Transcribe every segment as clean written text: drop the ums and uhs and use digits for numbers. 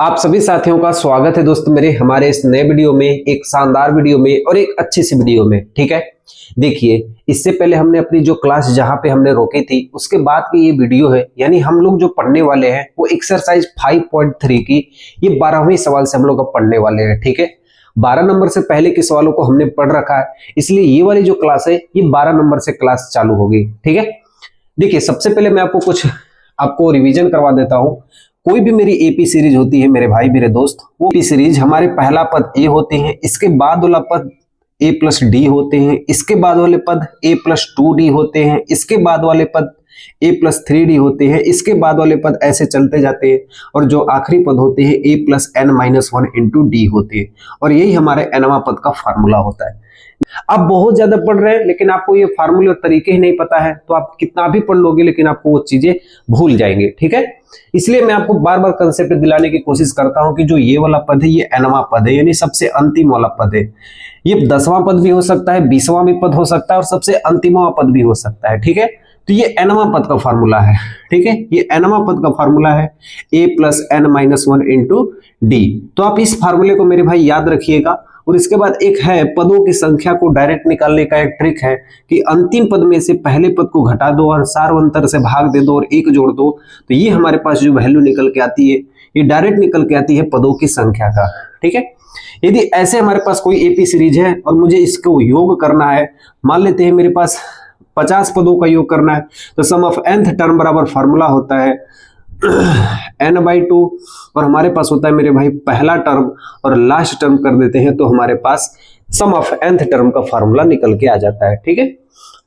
आप सभी साथियों का स्वागत है दोस्तों मेरे हमारे इस नए वीडियो में, एक शानदार वीडियो में और एक अच्छी सी वीडियो में। ठीक है, देखिए इससे पहले हमने अपनी जो क्लास जहां पे हमने रोकी थी उसके बाद की ये वीडियो है, यानी हम लोग जो पढ़ने वाले हैं वो एक्सरसाइज 5.3 की ये 12वें सवाल से हम लोग अब पढ़ने वाले हैं। ठीक है, 12 नंबर से पहले के सवालों को हमने पढ़ रखा है, इसलिए ये वाली जो क्लास है ये 12 नंबर से क्लास चालू होगी। ठीक है, देखिए सबसे पहले मैं आपको रिवीजन करवा देता हूं। कोई भी मेरी एपी सीरीज होती है मेरे भाई मेरे दोस्त, वो एपी सीरीज हमारे पहला पद ए होते हैं, इसके बाद वाला पद ए प्लस डी होते हैं, इसके बाद वाले पद ए प्लस 2d होते हैं, इसके बाद वाले पद ए प्लस 3d होते हैं, इसके बाद वाले पद ऐसे चलते जाते हैं और जो आखिरी पद होते हैं a plus n minus 1 into d होते हैं और यही हमारे nवां पद का फार्मूला होता है। आप बहुत ज्यादा पढ़ रहे हैं लेकिन आपको ये फार्मूले और तरीके ही नहीं पता है, तो आप कितना भी पढ़ लोगे लेकिन आपको वो चीजें भूल जाएंगे। ठीक है, इसलिए मैं आपको बार बार कंसेप्ट दिलाने की कोशिश करता हूं कि जो ये वाला पद है ये nवां पद है, यानी सबसे अंतिम वाला पद है। ये 10वां पद भी हो सकता है, 20वां भी पद हो सकता है और सबसे अंतिमवां पद भी हो सकता है। ठीक है, तो ये nवां पद का फार्मूला है। ठीक है, ये nवां पद का फार्मूला है a plus n minus 1 into D. तो आप इस फार्मूले को मेरे भाई याद रखिएगा। और इसके बाद एक है पदों की संख्या को डायरेक्ट निकालने का एक ट्रिक है कि अंतिम पद में से पहले पद को घटा दो और सार्वंतर से भाग दे दो और एक जोड़ दो, तो ये हमारे पास जो वैल्यू निकल के आती है ये डायरेक्ट निकल के आती है पदों की संख्या का। ठीक है, यदि ऐसे हमारे पास कोई एपी सीरीज है और मुझे इसको योग करना है, मान लेते हैं मेरे पास 50 पदों का योग करना है, तो सम ऑफ nth टर्म बराबर फार्मूला होता है n/2 और हमारे पास होता है मेरे भाई पहला टर्म और लास्ट टर्म कर देते हैं तो हमारे पास सम ऑफ nth टर्म का फार्मूला निकल के आ जाता है। ठीक है,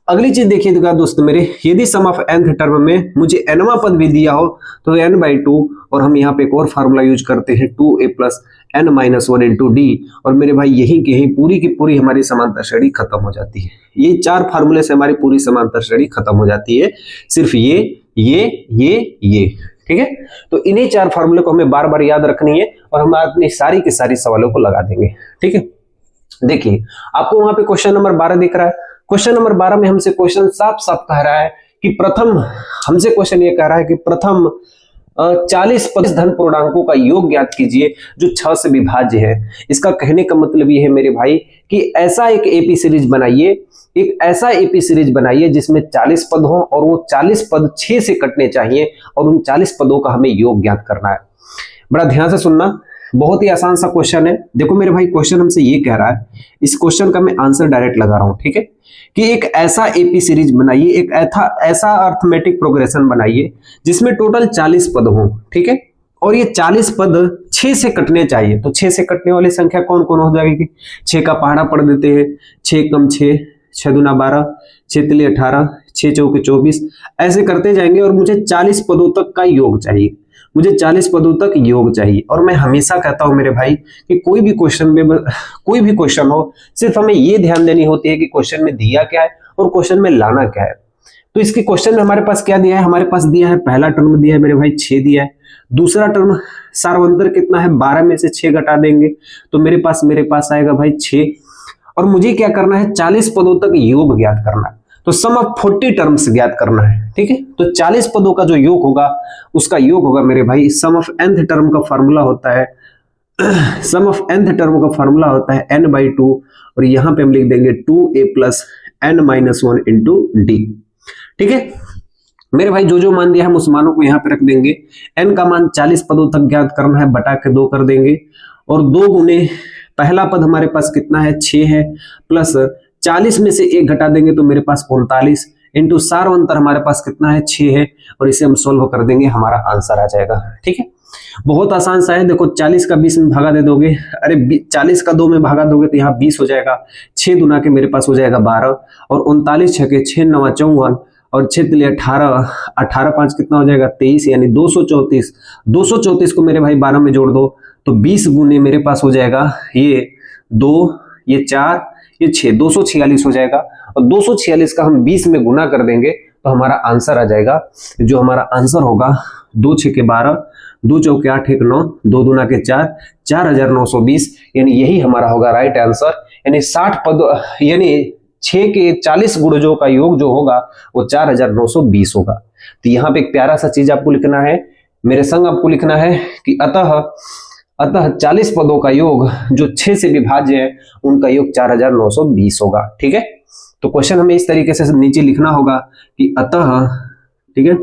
अगली चीज देखिएगा दोस्तों मेरे, यदि सम ऑफ nth टर्म में मुझे nवां पद भी दिया हो तो n/2 और हम यहाँ पे एक और फार्मूला यूज करते हैं 2a plus n minus 1 into D, और मेरे भाई यही की यही पूरी की पूरी हमारी समांतर श्रेणी खत्म हो जाती है। ये 4 फार्मूले से हमारी पूरी समांतर श्रेणी खत्म हो जाती है, सिर्फ ये। ठीक है, तो इन्हीं 4 फार्मूले को हमें बार बार याद रखनी है और हम अपनी सारी की सारी सवालों को लगा देंगे। ठीक है, देखिए आपको वहां पे क्वेश्चन नंबर 12 दिख रहा है। क्वेश्चन नंबर 12 में हमसे क्वेश्चन साफ साफ कह रहा है कि हमसे क्वेश्चन ये कह रहा है कि प्रथम 40 धन पूर्णांकों का योग ज्ञात कीजिए जो 6 से विभाज्य है। इसका कहने का मतलब ये है मेरे भाई कि ऐसा एक एपी सीरीज बनाइए, एक ऐसा एपी सीरीज बनाइए जिसमें 40 पद हो और वो 40 पद 6 से कटने चाहिए और उन 40 पदों का हमें योग ज्ञात करना है। बड़ा ध्यान से सुनना, बहुत ही आसान सा क्वेश्चन है। देखो मेरे भाई क्वेश्चन हमसे ये कह रहा है, इस क्वेश्चन का मैं आंसर डायरेक्ट लगा रहा हूं। ठीक है, कि एक ऐसा एपी सीरीज बनाइए, एक ऐसा अर्थमेटिक प्रोग्रेशन बनाइए जिसमें टोटल 40 पद हो। ठीक है, और ये 40 पद 6 से कटने चाहिए। तो 6 से कटने वाली संख्या कौन कौन हो जाएगी? 6 का पहाड़ा पढ़ देते हैं, 6 कम 6, 6 दूना 12, 6 तिले 18, 6 चौके 24, ऐसे करते जाएंगे और मुझे 40 पदों तक का योग चाहिए। मुझे 40 पदों तक योग चाहिए। और मैं हमेशा कहता हूं मेरे भाई कि कोई भी क्वेश्चन हो, सिर्फ हमें ये ध्यान देनी होती है कि क्वेश्चन में दिया क्या है और क्वेश्चन में लाना क्या है। तो इसके क्वेश्चन में हमारे पास क्या दिया है? हमारे पास दिया है पहला टर्म दिया है मेरे भाई 6 दिया है, दूसरा टर्म सार्वंतर कितना है 12 में से 6 घटा देंगे तो मेरे पास आएगा भाई 6, और मुझे क्या करना है 40 पदों तक योग ज्ञात करना है। तो सम ऑफ 40 टर्म्स ज्ञात करना है। ठीक है, तो 40 पदों का जो योग होगा उसका योग होगा मेरे भाई सम ऑफ nth टर्म का फार्मूला होता है सम ऑफ nth टर्म का फार्मूला होता है n/2 और यहां पे हम लिख देंगे 2a plus n minus 1 into D. ठीक है मेरे भाई, जो मान दिया हम उस मानों को यहाँ पे रख देंगे। n का मान 40 पदों तक ज्ञात करना है, बटा के 2 कर देंगे और 2 गुने पहला पद हमारे पास कितना है 6 है, प्लस 40 में से 1 घटा देंगे तो मेरे पास 39 इंटू सार्वंतर हमारे पास कितना है 6 है, और इसे हम सोल्व कर देंगे, हमारा आंसर आ जाएगा। ठीक है, बहुत आसान सा है। देखो 40 का 20 में भागा दे दोगे, अरे 40 का 2 में भागा दोगे तो यहाँ 20 हो जाएगा, 6 दुना के मेरे पास हो जाएगा 12 और 39 छके 6 9 54 और 6 तिले 18, 18 5 कितना हो जाएगा 23, यानी 234। 234 को मेरे भाई 12 में जोड़ दो तो 20 गुने मेरे पास हो जाएगा ये 2, ये 4, ये 6, 246 हो जाएगा और 246 का हम 20 में गुना कर देंगे तो हमारा आंसर आ जाएगा। जो हमारा आंसर होगा 2 6 के 12, 2 चौके 8 1 9, 2 दूना के 4, 4920, यानी यही हमारा होगा राइट आंसर। यानी 60 पद यानी 6 के 40 गुणजों का योग जो होगा वो 4920 होगा। तो यहाँ पे एक प्यारा सा चीज आपको लिखना है, मेरे संग आपको लिखना है कि अतः अतः 40 पदों का योग जो 6 से विभाज्य है उनका योग 4920 होगा। ठीक है, तो क्वेश्चन हमें इस तरीके से नीचे लिखना होगा कि अतः, ठीक है,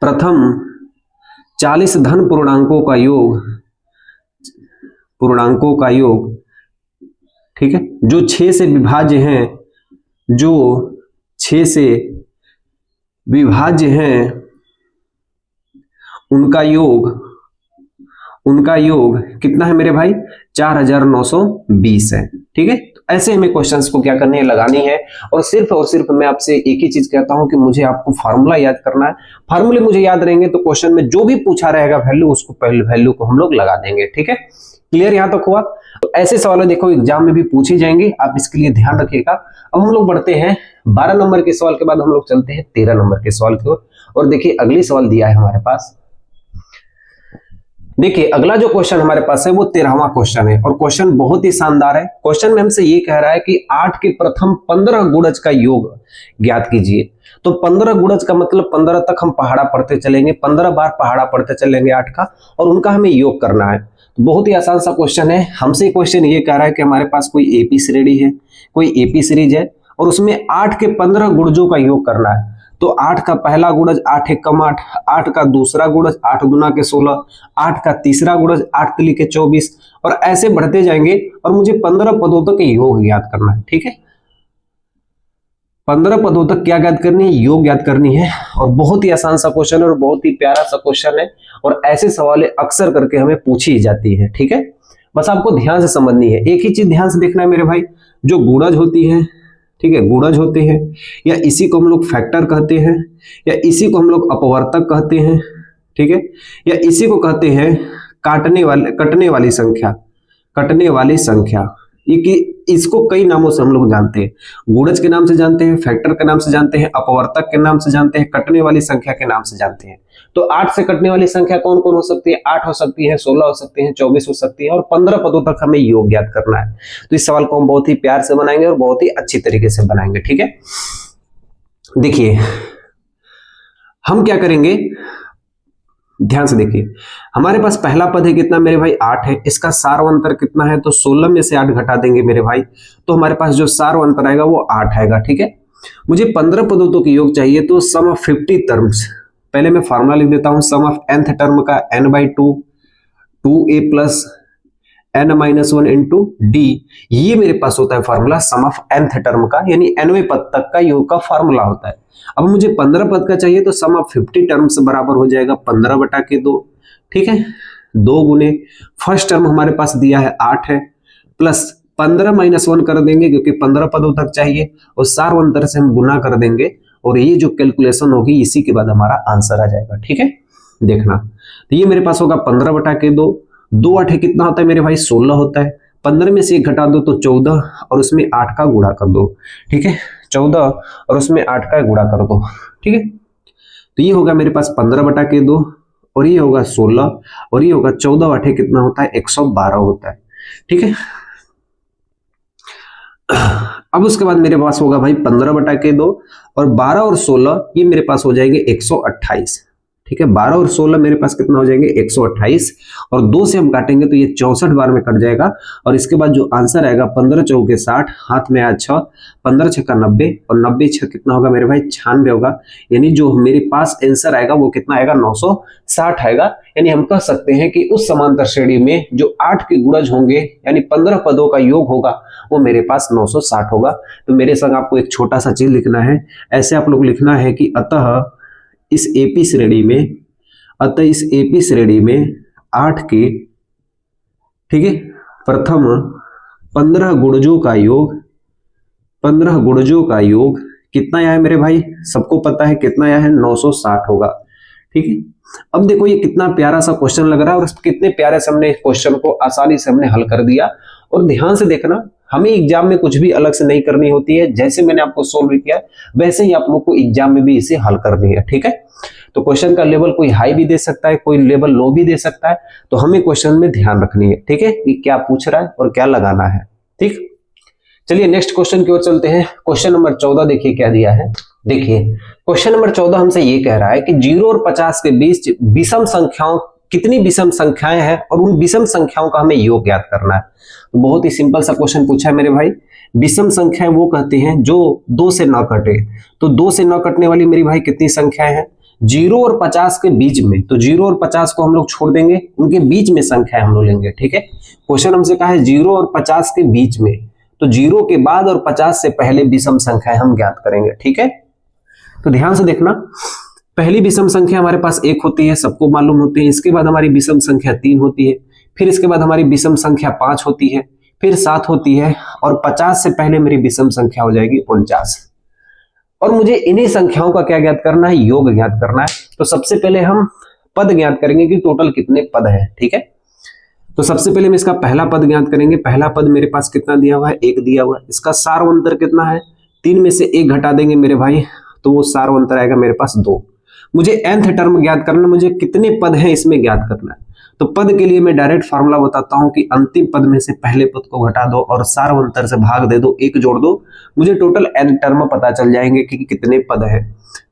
प्रथम 40 धन पूर्णांकों का योग, ठीक है, जो 6 से विभाज्य हैं, जो 6 से विभाज्य हैं, उनका योग कितना है मेरे भाई? 4920 है। ठीक है, तो ऐसे हमें क्वेश्चंस को क्या करनी है, लगानी है। और सिर्फ मैं आपसे एक ही चीज कहता हूं कि मुझे आपको फार्मूला याद करना है। फार्मूले मुझे याद रहेंगे तो क्वेश्चन में जो भी पूछा रहेगा वैल्यू, उसको पहले वैल्यू को हम लोग लगा देंगे। ठीक है, क्लियर यहां तक हुआ? तो ऐसे सवाल देखो एग्जाम में भी पूछे जाएंगे, आप इसके लिए ध्यान रखिएगा। अब हम लोग बढ़ते हैं 12 नंबर के सवाल के बाद हम लोग चलते हैं 13 नंबर के सवाल की ओर। और देखिए अगली सवाल दिया है हमारे पास। देखिए अगला जो क्वेश्चन हमारे पास है वो 13वां क्वेश्चन है और क्वेश्चन बहुत ही शानदार है। क्वेश्चन में हमसे ये कह रहा है कि 8 के प्रथम 15 गुणज का योग ज्ञात कीजिए। तो 15 गुणज का मतलब 15 तक हम पहाड़ा पढ़ते चलेंगे, 15 बार पहाड़ा पढ़ते चलेंगे 8 का, और उनका हमें योग करना है। तो बहुत ही आसान सा क्वेश्चन है। हमसे क्वेश्चन ये कह रहा है कि हमारे पास कोई एपी श्रेणी है, कोई एपी सीरीज है और उसमें 8 के 15 गुणजों का योग करना है। तो 8 का पहला गुणज 8 एक कम 8, 8 का दूसरा गुणज 8 दूना के 16, 8 का तीसरा गुणज 8 तिली के 24, और ऐसे बढ़ते जाएंगे और मुझे 15 पदों तक योग ज्ञात करना है। ठीक है, 15 पदों तक क्या ज्ञात करनी है? योग ज्ञात करनी है। और बहुत ही आसान सा क्वेश्चन है और बहुत ही प्यारा सा क्वेश्चन है और ऐसे सवाल अक्सर करके हमें पूछी जाती है। ठीक है, बस आपको ध्यान से समझनी है। एक ही चीज ध्यान से देखना है मेरे भाई, जो गुणज होती है, ठीक है, गुणज होते हैं, या इसी को हम लोग फैक्टर कहते हैं, या इसी को हम लोग अपवर्तक कहते हैं, ठीक है, या इसी को कहते हैं कटने वाली संख्या। ये कि इसको कई नामों से हम लोग जानते हैं। गुणज के नाम से जानते हैं, फैक्टर के नाम से जानते हैं, अपवर्तक के नाम से जानते हैं, कटने वाली संख्या के नाम से जानते हैं। तो 8 से कटने वाली संख्या कौन कौन हो सकती है? 8 हो सकती है, 16 हो सकती है, 24 हो सकती है, और 15 पदों तक हमें योग ज्ञात करना है। तो इस सवाल को हम बहुत ही प्यार से बनाएंगे और बहुत ही अच्छी तरीके से बनाएंगे। ठीक है, देखिए हम क्या करेंगे, ध्यान से देखिए। हमारे पास पहला पद है कितना मेरे भाई? 8 है। इसका सार्वंतर कितना है? तो 16 में से 8 घटा देंगे मेरे भाई, तो हमारे पास जो सार्वंतर आएगा वो 8 आएगा। ठीक है, मुझे 15 पदों तक योग चाहिए, तो सम ऑफ 50 टर्म्स, पहले मैं फार्मूला लिख देता हूं। सम ऑफ nth टर्म का n/2 2a plus n-1 into D, ये मेरे पास होता है formula sum of nth term का, यानी nवें पद तक का योग का फार्मूला होता है। अब मुझे 15 पद का चाहिए, तो सम ऑफ 50 टर्म्स बराबर हो जाएगा 15/2। ठीक है, 2 गुने फर्स्ट टर्म हमारे पास दिया है 8 है, प्लस 15 - 1 कर देंगे क्योंकि 15 पदों तक चाहिए, और सार्वंतर से हम गुना कर देंगे और ये जो कैलकुलेशन होगी इसी के बाद हमारा आंसर आ जाएगा। ठीक है, देखना, तो ये मेरे पास होगा 15/2। 2 8 कितना होता है मेरे भाई? 16 होता है। 15 में से 1 घटा दो तो 14, और उसमें 8 का गुणा कर दो। ठीक है, 14 और उसमें 8 का गुणा कर दो। ठीक है, तो ये होगा मेरे पास 15/2, और ये होगा 16, और ये होगा 14 8 कितना होता है? 112 होता है। ठीक है, अब उसके बाद मेरे पास होगा भाई 15/2, और 12 और 16 ये मेरे पास हो जाएंगे 128। ठीक है, 12 और 16 मेरे पास कितना हो जाएंगे? 128, और 2 से हम काटेंगे तो ये 64 बार में कट जाएगा, और इसके बाद जो आंसर आएगा 15 चौके 60, हाथ में आया 6, 15 छक्का 90, और 90 छक्का कितना होगा मेरे भाई? 96 होगा। यानी जो मेरे पास आंसर आएगा वो कितना आएगा? 960 आएगा। यानी हम कह सकते हैं कि उस समांतर श्रेणी में जो 8 के गुणज होंगे, यानी 15 पदों का योग होगा, वो मेरे पास 960 होगा। तो मेरे संग आपको एक छोटा सा चीज लिखना है, ऐसे आप लोग लिखना है कि अतः इस एपी श्रेणी में 8 के, ठीक है, प्रथम 15 गुणजों का योग कितना आया है मेरे भाई? सबको पता है कितना आया है? 960 होगा। ठीक है, अब देखो ये कितना प्यारा सा क्वेश्चन लग रहा है, और कितने प्यारे से हमने क्वेश्चन को आसानी से हमने हल कर दिया। और ध्यान से देखना, हमें एग्जाम में कुछ भी अलग से नहीं करनी होती है, जैसे मैंने आपको सोल्व किया वैसे ही आप लोग को एग्जाम में भी इसे हल करनी है। ठीक है, तो क्वेश्चन का लेवल कोई हाई भी दे सकता है, कोई लेवल लो भी दे सकता है, तो हमें क्वेश्चन में ध्यान रखनी है। ठीक है, कि क्या पूछ रहा है और क्या लगाना है। ठीक, चलिए नेक्स्ट क्वेश्चन की ओर चलते हैं। क्वेश्चन नंबर 14 देखिए क्या दिया है। देखिए क्वेश्चन नंबर 14 हमसे ये कह रहा है कि 0 और 50 के बीच विषम संख्याओं कितनी विषम संख्याएं हैं और उन विषम संख्याओं का हमें योग ज्ञात करना है। तो बहुत ही सिंपल सा क्वेश्चन पूछा है मेरे भाई। विषम संख्याएं वो कहते हैं जो 2 से न कटे। तो 2 से न कटने वाली मेरी भाई कितनी संख्याएं हैं? 0 और 50 के बीच में। तो 0 और 50 को हम लोग छोड़ देंगे, उनके बीच में संख्याएं हम लोग लेंगे। ठीक है, क्वेश्चन हमसे कहा है 0 और 50 के बीच में, तो 0 के बाद और 50 से पहले विषम संख्याएं हम ज्ञात करेंगे। ठीक है, तो ध्यान से देखना। पहली विषम संख्या हमारे पास 1 होती है, सबको मालूम होती है। इसके बाद हमारी विषम संख्या 3 होती है, फिर इसके बाद हमारी विषम संख्या 5 होती है, फिर 7 होती है, और 50 से पहले मेरी विषम संख्या हो जाएगी 49। और मुझे इन्हीं संख्याओं का क्या ज्ञात करना है? योग ज्ञात करना है। तो सबसे पहले हम पद ज्ञात करेंगे कि टोटल कितने पद हैं। ठीक है, तो सबसे पहले हम इसका पहला पद ज्ञात करेंगे। पहला पद मेरे पास कितना दिया हुआ है? 1 दिया हुआ है। इसका सार्वंतर कितना है? 3 में से 1 घटा देंगे मेरे भाई, तो वो सार्वंतर आएगा मेरे पास 2। मुझे nth टर्म ज्ञात करना, मुझे कितने पद हैं इसमें ज्ञात करना है। तो पद के लिए मैं डायरेक्ट फार्मूला बताता हूं कि अंतिम पद में से पहले पद को घटा दो और सार्वंतर से भाग दे दो, 1 जोड़ दो, मुझे टोटल n टर्म पता चल जाएंगे कि कितने पद हैं।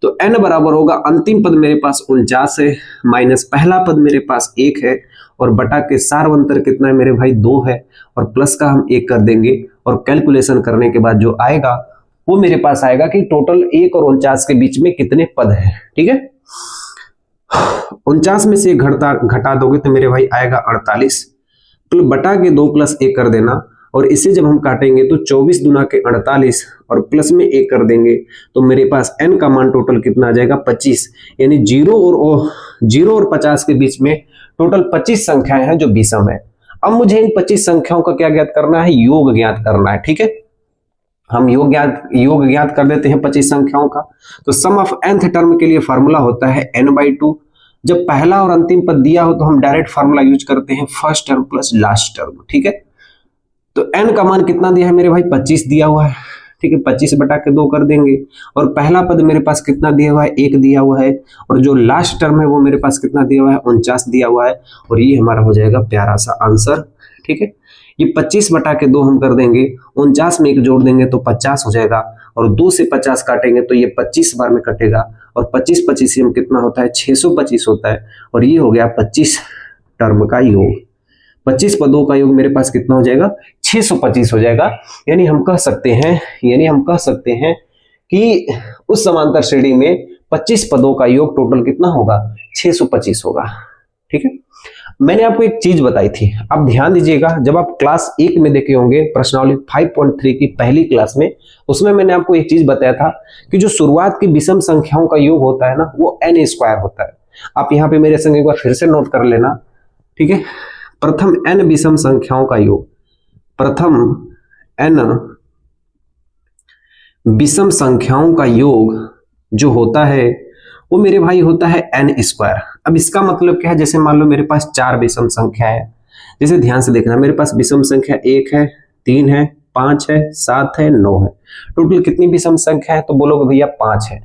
तो n बराबर होगा अंतिम पद मेरे पास 49 है, माइनस पहला पद मेरे पास 1 है, और बटा के सार्वंतर कितना है मेरे भाई? 2 है, और प्लस का हम 1 कर देंगे, और कैलकुलेशन करने के बाद जो आएगा वो मेरे पास आएगा कि टोटल 1 और 49 के बीच में कितने पद हैं। ठीक है, 49 में से घटा दोगे तो मेरे भाई आएगा 48, बटा के 2 प्लस 1 कर देना, और इसे जब हम काटेंगे तो 24 दुना के 48 और प्लस में 1 कर देंगे तो मेरे पास n का मान टोटल कितना आ जाएगा? 25। यानी 0 और 50 के बीच में टोटल 25 संख्याएं हैं जो विषम है। अब मुझे इन 25 संख्याओं का क्या ज्ञात करना है? योग ज्ञात करना है। ठीक है, हम योग ज्ञात कर देते हैं 25 संख्याओं का। तो सम ऑफ nth टर्म के लिए फार्मूला होता है n/2। जब पहला और अंतिम पद दिया हो तो हम डायरेक्ट फार्मूला यूज करते हैं first term plus last term. ठीक है, तो n का मान कितना दिया है मेरे भाई? 25 दिया हुआ है। ठीक है, 25 बटा के 2 कर देंगे, और पहला पद मेरे पास कितना दिया हुआ है? 1 दिया हुआ है, और जो लास्ट टर्म है वो मेरे पास कितना दिया हुआ है? 49 दिया हुआ है, और ये हमारा हो जाएगा प्यारा सा आंसर। ठीक है, ये 25 बटा के 2 हम कर देंगे, 49 में 1 जोड़ देंगे तो 50 हो जाएगा, और 2 से 50 काटेंगे तो ये 25 बार में कटेगा, और 25 हम कितना होता है? 625 होता है, और ये हो गया 25 टर्म का योग। 25 पदों का योग मेरे पास कितना हो जाएगा? 625 हो जाएगा। यानी हम कह सकते हैं कि उस समांतर श्रेणी में 25 पदों का योग टोटल कितना होगा? 625 होगा। ठीक है, मैंने आपको एक चीज बताई थी, आप ध्यान दीजिएगा। जब आप क्लास 1 में देखे होंगे प्रश्नावली 5.3 की पहली क्लास में, उसमें मैंने आपको एक चीज बताया था कि जो शुरुआत की विषम संख्याओं का योग होता है ना, वो n² होता है। आप यहाँ पे मेरे संग एक बार फिर से नोट कर लेना। ठीक है, प्रथम n विषम संख्याओं का योग, प्रथम n विषम संख्याओं का योग जो होता है वो मेरे भाई होता है n²। अब इसका मतलब क्या है? जैसे मान लो मेरे पास 4 विषम संख्या है, जैसे ध्यान से देखना, मेरे पास विषम संख्या 1 है, 3 है, 5 है, 7 है, 9 है। टोटल कितनी विषम संख्या है? तो बोलोगे भैया 5 है।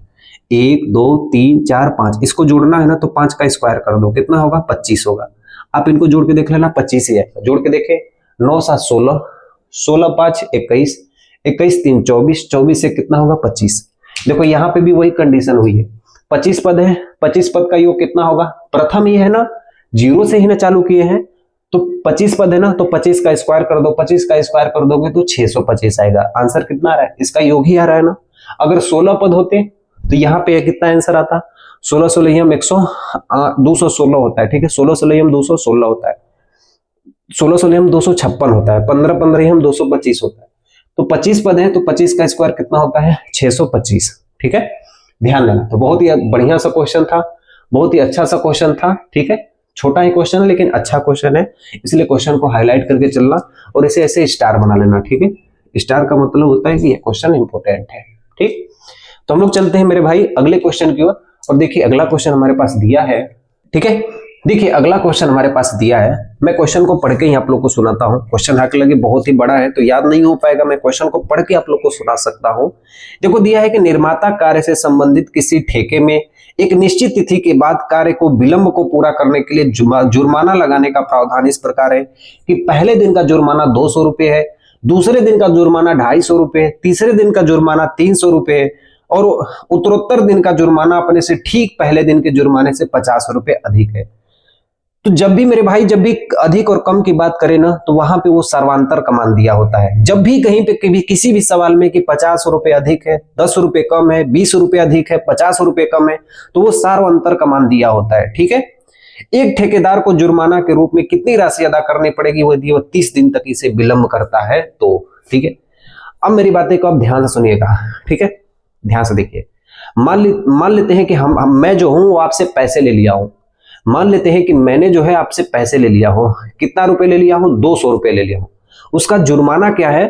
1 2 3 4 5, इसको जोड़ना है ना, तो 5 का स्क्वायर कर दो, कितना होगा? 25 होगा। आप इनको जोड़ के देख लेना, 25 ही है। जोड़ के देखे, 9 7 16, 16 5 21, 21 3 24, 24 से कितना होगा? 25। देखो यहाँ पे भी वही कंडीशन हुई है, 25 पद है, 25 पद का योग कितना होगा? प्रथम ही है ना, 0 से ही ना चालू किए हैं, तो 25 पद है ना, तो 25 का स्क्वायर कर दो, 25 का स्क्वायर कर दोगे तो 625 आएगा। आंसर कितना आ रहा है? इसका योग ही आ रहा है ना। अगर 16 पद होते तो यहाँ पे कितना आंसर आता? 16 16 हम 216 होता है। ठीक है, 16 16 हम 216 होता है, 16 16 हम 256 होता है, 15 15 हम 225 होता है। तो 25 पद है तो 25 का स्क्वायर कितना होता है? 625। ठीक है, ध्यान देना। तो बहुत ही बढ़िया सा क्वेश्चन था, बहुत ही अच्छा सा क्वेश्चन था। ठीक है, छोटा ही क्वेश्चन है लेकिन अच्छा क्वेश्चन है, इसलिए क्वेश्चन को हाईलाइट करके चलना और इसे ऐसे स्टार बना लेना। ठीक है, स्टार का मतलब होता है कि ये क्वेश्चन इंपॉर्टेंट है। ठीक, तो हम लोग चलते हैं मेरे भाई अगले क्वेश्चन की ओर। और देखिए अगला क्वेश्चन हमारे पास दिया है। ठीक है, देखिए अगला क्वेश्चन हमारे पास दिया है, मैं क्वेश्चन को पढ़ के ही आप लोग को सुनाता हूँ। क्वेश्चन हालांकि बहुत ही बड़ा है तो याद नहीं हो पाएगा, मैं क्वेश्चन को पढ़ के आप लोग को सुना सकता हूँ। देखो दिया है कि निर्माता कार्य से संबंधित किसी ठेके में एक निश्चित तिथि के बाद कार्य को विलंब को पूरा करने के लिए जुर्माना लगाने का प्रावधान इस प्रकार है कि पहले दिन का जुर्माना 200 रुपये है, दूसरे दिन का जुर्माना 250 रुपये, तीसरे दिन का जुर्माना 300 रुपये और उत्तरोत्तर दिन का जुर्माना अपने से ठीक पहले दिन के जुर्माने से 50 रुपये अधिक है। तो जब भी मेरे भाई, जब भी अधिक और कम की बात करें ना, तो वहां पे वो सर्वांतर का मान दिया होता है। जब भी कहीं पे किसी भी सवाल में कि 50 रुपए अधिक है, 10 रुपए कम है, 20 रुपए अधिक है, 50 रुपए कम है, तो वो सर्वांतर का मान दिया होता है। ठीक है। एक ठेकेदार को जुर्माना के रूप में कितनी राशि अदा करनी पड़ेगी, वो 30 दिन तक इसे विलंब करता है तो। ठीक है। अब मेरी बातें को आप ध्यान से सुनिएगा। ठीक है, ध्यान से देखिए। मान लेते हैं कि मैं जो हूं वो आपसे पैसे ले लिया हूं। मान लेते हैं कि मैंने जो है आपसे पैसे ले लिया हो। कितना रुपए ले लिया हूं? 200 रुपए ले लिया हूं। उसका जुर्माना क्या है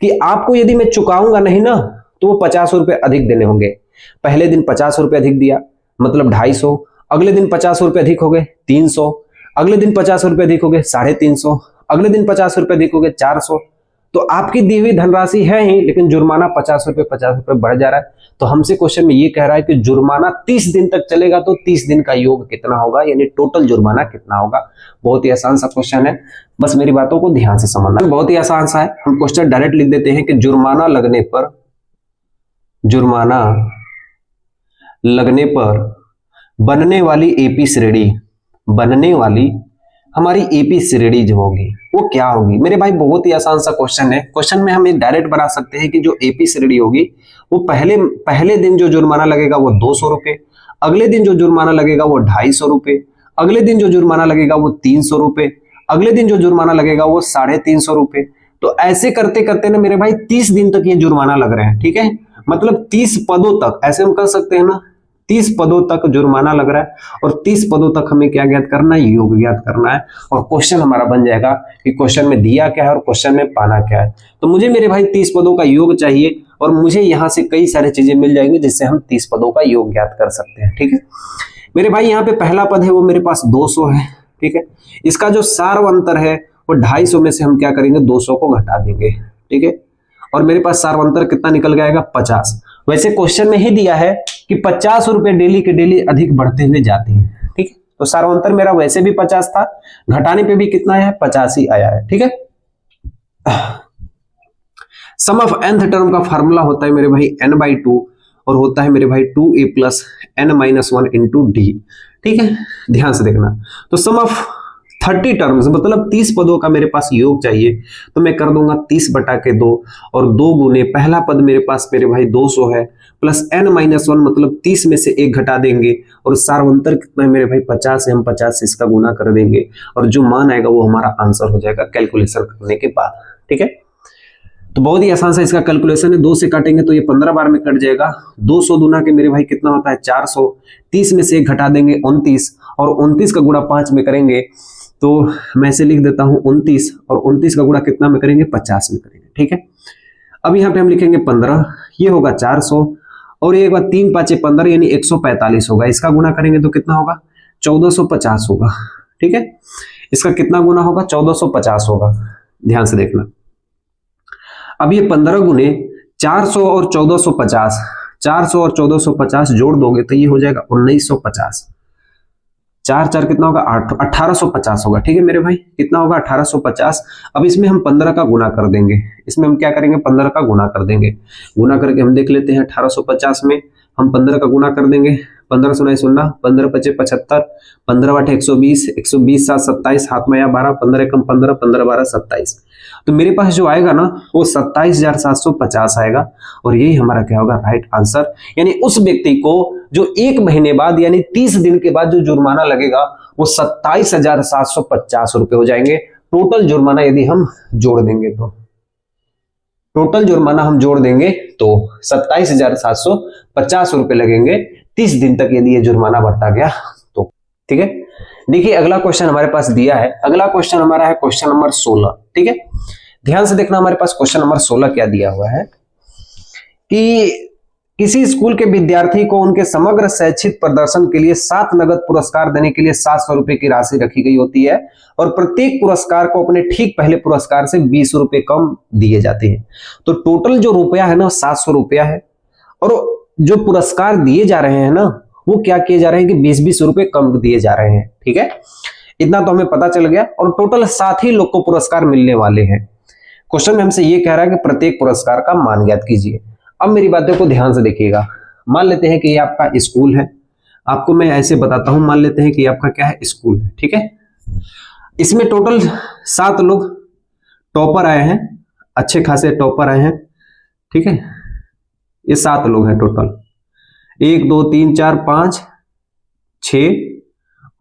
कि आपको यदि मैं चुकाऊंगा नहीं ना, तो वो 50 रुपए अधिक देने होंगे। पहले दिन 50 रुपए अधिक दिया, मतलब 250। अगले दिन 50 रुपए अधिक हो गए 300। अगले दिन 50 रुपए अधिक हो गए 350। अगले दिन 50 रुपए अधिक हो गए 400। तो आपकी दी हुई धनराशि है ही, लेकिन जुर्माना 50 रुपए बढ़ जा रहा है। तो हमसे क्वेश्चन में ये कह रहा है कि जुर्माना 30 दिन तक चलेगा, तो 30 दिन का योग कितना होगा, यानी टोटल जुर्माना कितना होगा। बहुत ही आसान सा क्वेश्चन है, बस मेरी बातों को ध्यान से समझना। बहुत ही आसान सा है, हम क्वेश्चन डायरेक्ट लिख देते हैं कि जुर्माना लगने पर बनने वाली एपी श्रेणी, हमारी एपी श्रेणी जो होगी वो क्या होगी। मेरे भाई बहुत ही आसान सा क्वेश्चन है। क्वेश्चन में हम ये डायरेक्ट बना सकते हैं कि जो एपी श्रेणी होगी वो पहले दिन जो जुर्माना लगेगा वो 200 रुपए, अगले दिन जो जुर्माना लगेगा वो 250 रुपए, अगले दिन जो जुर्माना लगेगा वो 300 रुपए, अगले दिन जो जुर्माना लगेगा वो 350 रुपए। तो ऐसे करते करते ना मेरे भाई 30 दिन तक ये जुर्माना लग रहे हैं। ठीक है, मतलब 30 पदों तक, ऐसे हम कर सकते हैं ना, 30 पदों तक जुर्माना लग रहा है और 30 पदों तक हमें क्या ज्ञात करना है, योग ज्ञात करना है। और क्वेश्चन हमारा बन जाएगा कि क्वेश्चन में दिया क्या है और क्वेश्चन में पाना क्या है। तो मुझे मेरे भाई 30 पदों का योग चाहिए और मुझे यहां से कई सारी चीजें मिल जाएंगी जिससे हम 30 पदों का योग ज्ञात कर सकते हैं। ठीक है मेरे भाई, यहाँ पे पहला पद है वो मेरे पास 200 है। ठीक है, इसका जो सार्वंतर है वो 250 में से हम क्या करेंगे, 200 को घटा देंगे। ठीक है, और मेरे पास सार्वंतर कितना निकल जाएगा, 50। वैसे क्वेश्चन में ही दिया है कि 50 रुपए डेली के डेली अधिक बढ़ते हुए जाते हैं। ठीक है, तो सार्वंतर मेरा वैसे भी 50 था, घटाने पे भी कितना है, 50 ही आया है। ठीक है, सम ऑफ nth टर्म का फार्मूला होता है मेरे भाई n/2 और होता है मेरे भाई 2a + n-1 × d। ठीक है, ध्यान से देखना। तो सम ऑफ 30 टर्म्स मतलब 30 पदों का मेरे पास योग चाहिए, तो मैं कर दूंगा 30/2 और 2 गुने पहला पद मेरे पास मेरे भाई 200 है प्लस n-1 मतलब 30 में से 1 घटा देंगे और सार्वंतर कितना है मेरे भाई 50 है, हम 50 से इसका गुना कर देंगे और जो मान आएगा वो हमारा आंसर हो जाएगा कैलकुलेशन करने के बाद। ठीक है, तो बहुत ही आसान सा इसका कैलकुलेशन है। 2 से काटेंगे तो ये 15 बार में कट जाएगा। 200 दूना के मेरे भाई कितना होता है, 400। 30 में से 1 घटा देंगे 29 और 29 का गुणा 5 में करेंगे तो मैं इसे लिख देता हूं 29 और 29 का गुणा कितना में करेंगे, 50 में करेंगे। ठीक है, अब यहाँ पे हम लिखेंगे 15, ये होगा 400 और एक बार 3 × 5 = 15 यानी 145 होगा। इसका गुणा करेंगे तो कितना होगा, 1450 होगा। ठीक है, इसका कितना गुना होगा, 1450 होगा। ध्यान से देखना। अब ये 15 गुने 400 और 1450, 400 और 1450 जोड़ दोगे तो ये हो जाएगा 1950। 4 कितना होगा, 1850 होगा। ठीक है मेरे भाई, कितना होगा, 1850। अब इसमें हम 15 का गुना कर देंगे। इसमें हम क्या करेंगे, 15 का गुना कर देंगे। गुना करके हम देख लेते हैं 1850 में हम 15 का गुना कर देंगे। 15 × 9 = 15 × 5 = 75, 15 × 8 = 120, 120 × 7 = 27, हाथ में आया 12, 15 × 1 = 15, 15 × 12 = 27। तो मेरे पास जो आएगा ना वो 27,750 आएगा और यही हमारा क्या होगा, राइट आंसर। यानी उस व्यक्ति को जो 1 महीने बाद यानी 30 दिन के बाद जो जुर्माना लगेगा वो 27,750 रुपए हो जाएंगे। टोटल जुर्माना यदि हम जोड़ देंगे तो टोटल जुर्माना हम जोड़ देंगे तो 27,750 रुपए लगेंगे 30 दिन तक यदि ये जुर्माना बढ़ता गया तो। ठीक है, देखिए अगला क्वेश्चन हमारे पास दिया है। अगला क्वेश्चन हमारा है क्वेश्चन नंबर 16। ठीक है, ध्यान से देखना हमारे पास क्वेश्चन नंबर 16 क्या दिया हुआ है कि किसी स्कूल के विद्यार्थी को उनके समग्र शैक्षिक प्रदर्शन के लिए 7 नगद पुरस्कार देने के लिए 700 रुपए की राशि रखी गई होती है और प्रत्येक पुरस्कार को अपने ठीक पहले पुरस्कार से 20 रुपए कम दिए जाते हैं। तो टोटल जो रुपया है ना 700 रुपया है और जो पुरस्कार दिए जा रहे हैं ना वो क्या किए जा रहे हैं कि 20-20 रुपए कम दिए जा रहे हैं। ठीक है, इतना तो हमें पता चल गया और टोटल 7 ही लोग को पुरस्कार मिलने वाले हैं। क्वेश्चन में हमसे ये कह रहा है कि प्रत्येक पुरस्कार का मान ज्ञात कीजिए। अब मेरी बातों को ध्यान से देखिएगा। मान लेते हैं कि ये आपका स्कूल है, आपको मैं ऐसे बताता हूं, मान लेते हैं कि आपका क्या है, स्कूल है। ठीक है, इसमें टोटल 7 लोग टॉपर आए हैं, अच्छे खासे टॉपर आए हैं, ठीक है। ये 7 लोग हैं टोटल, 1 2 3 4 5 6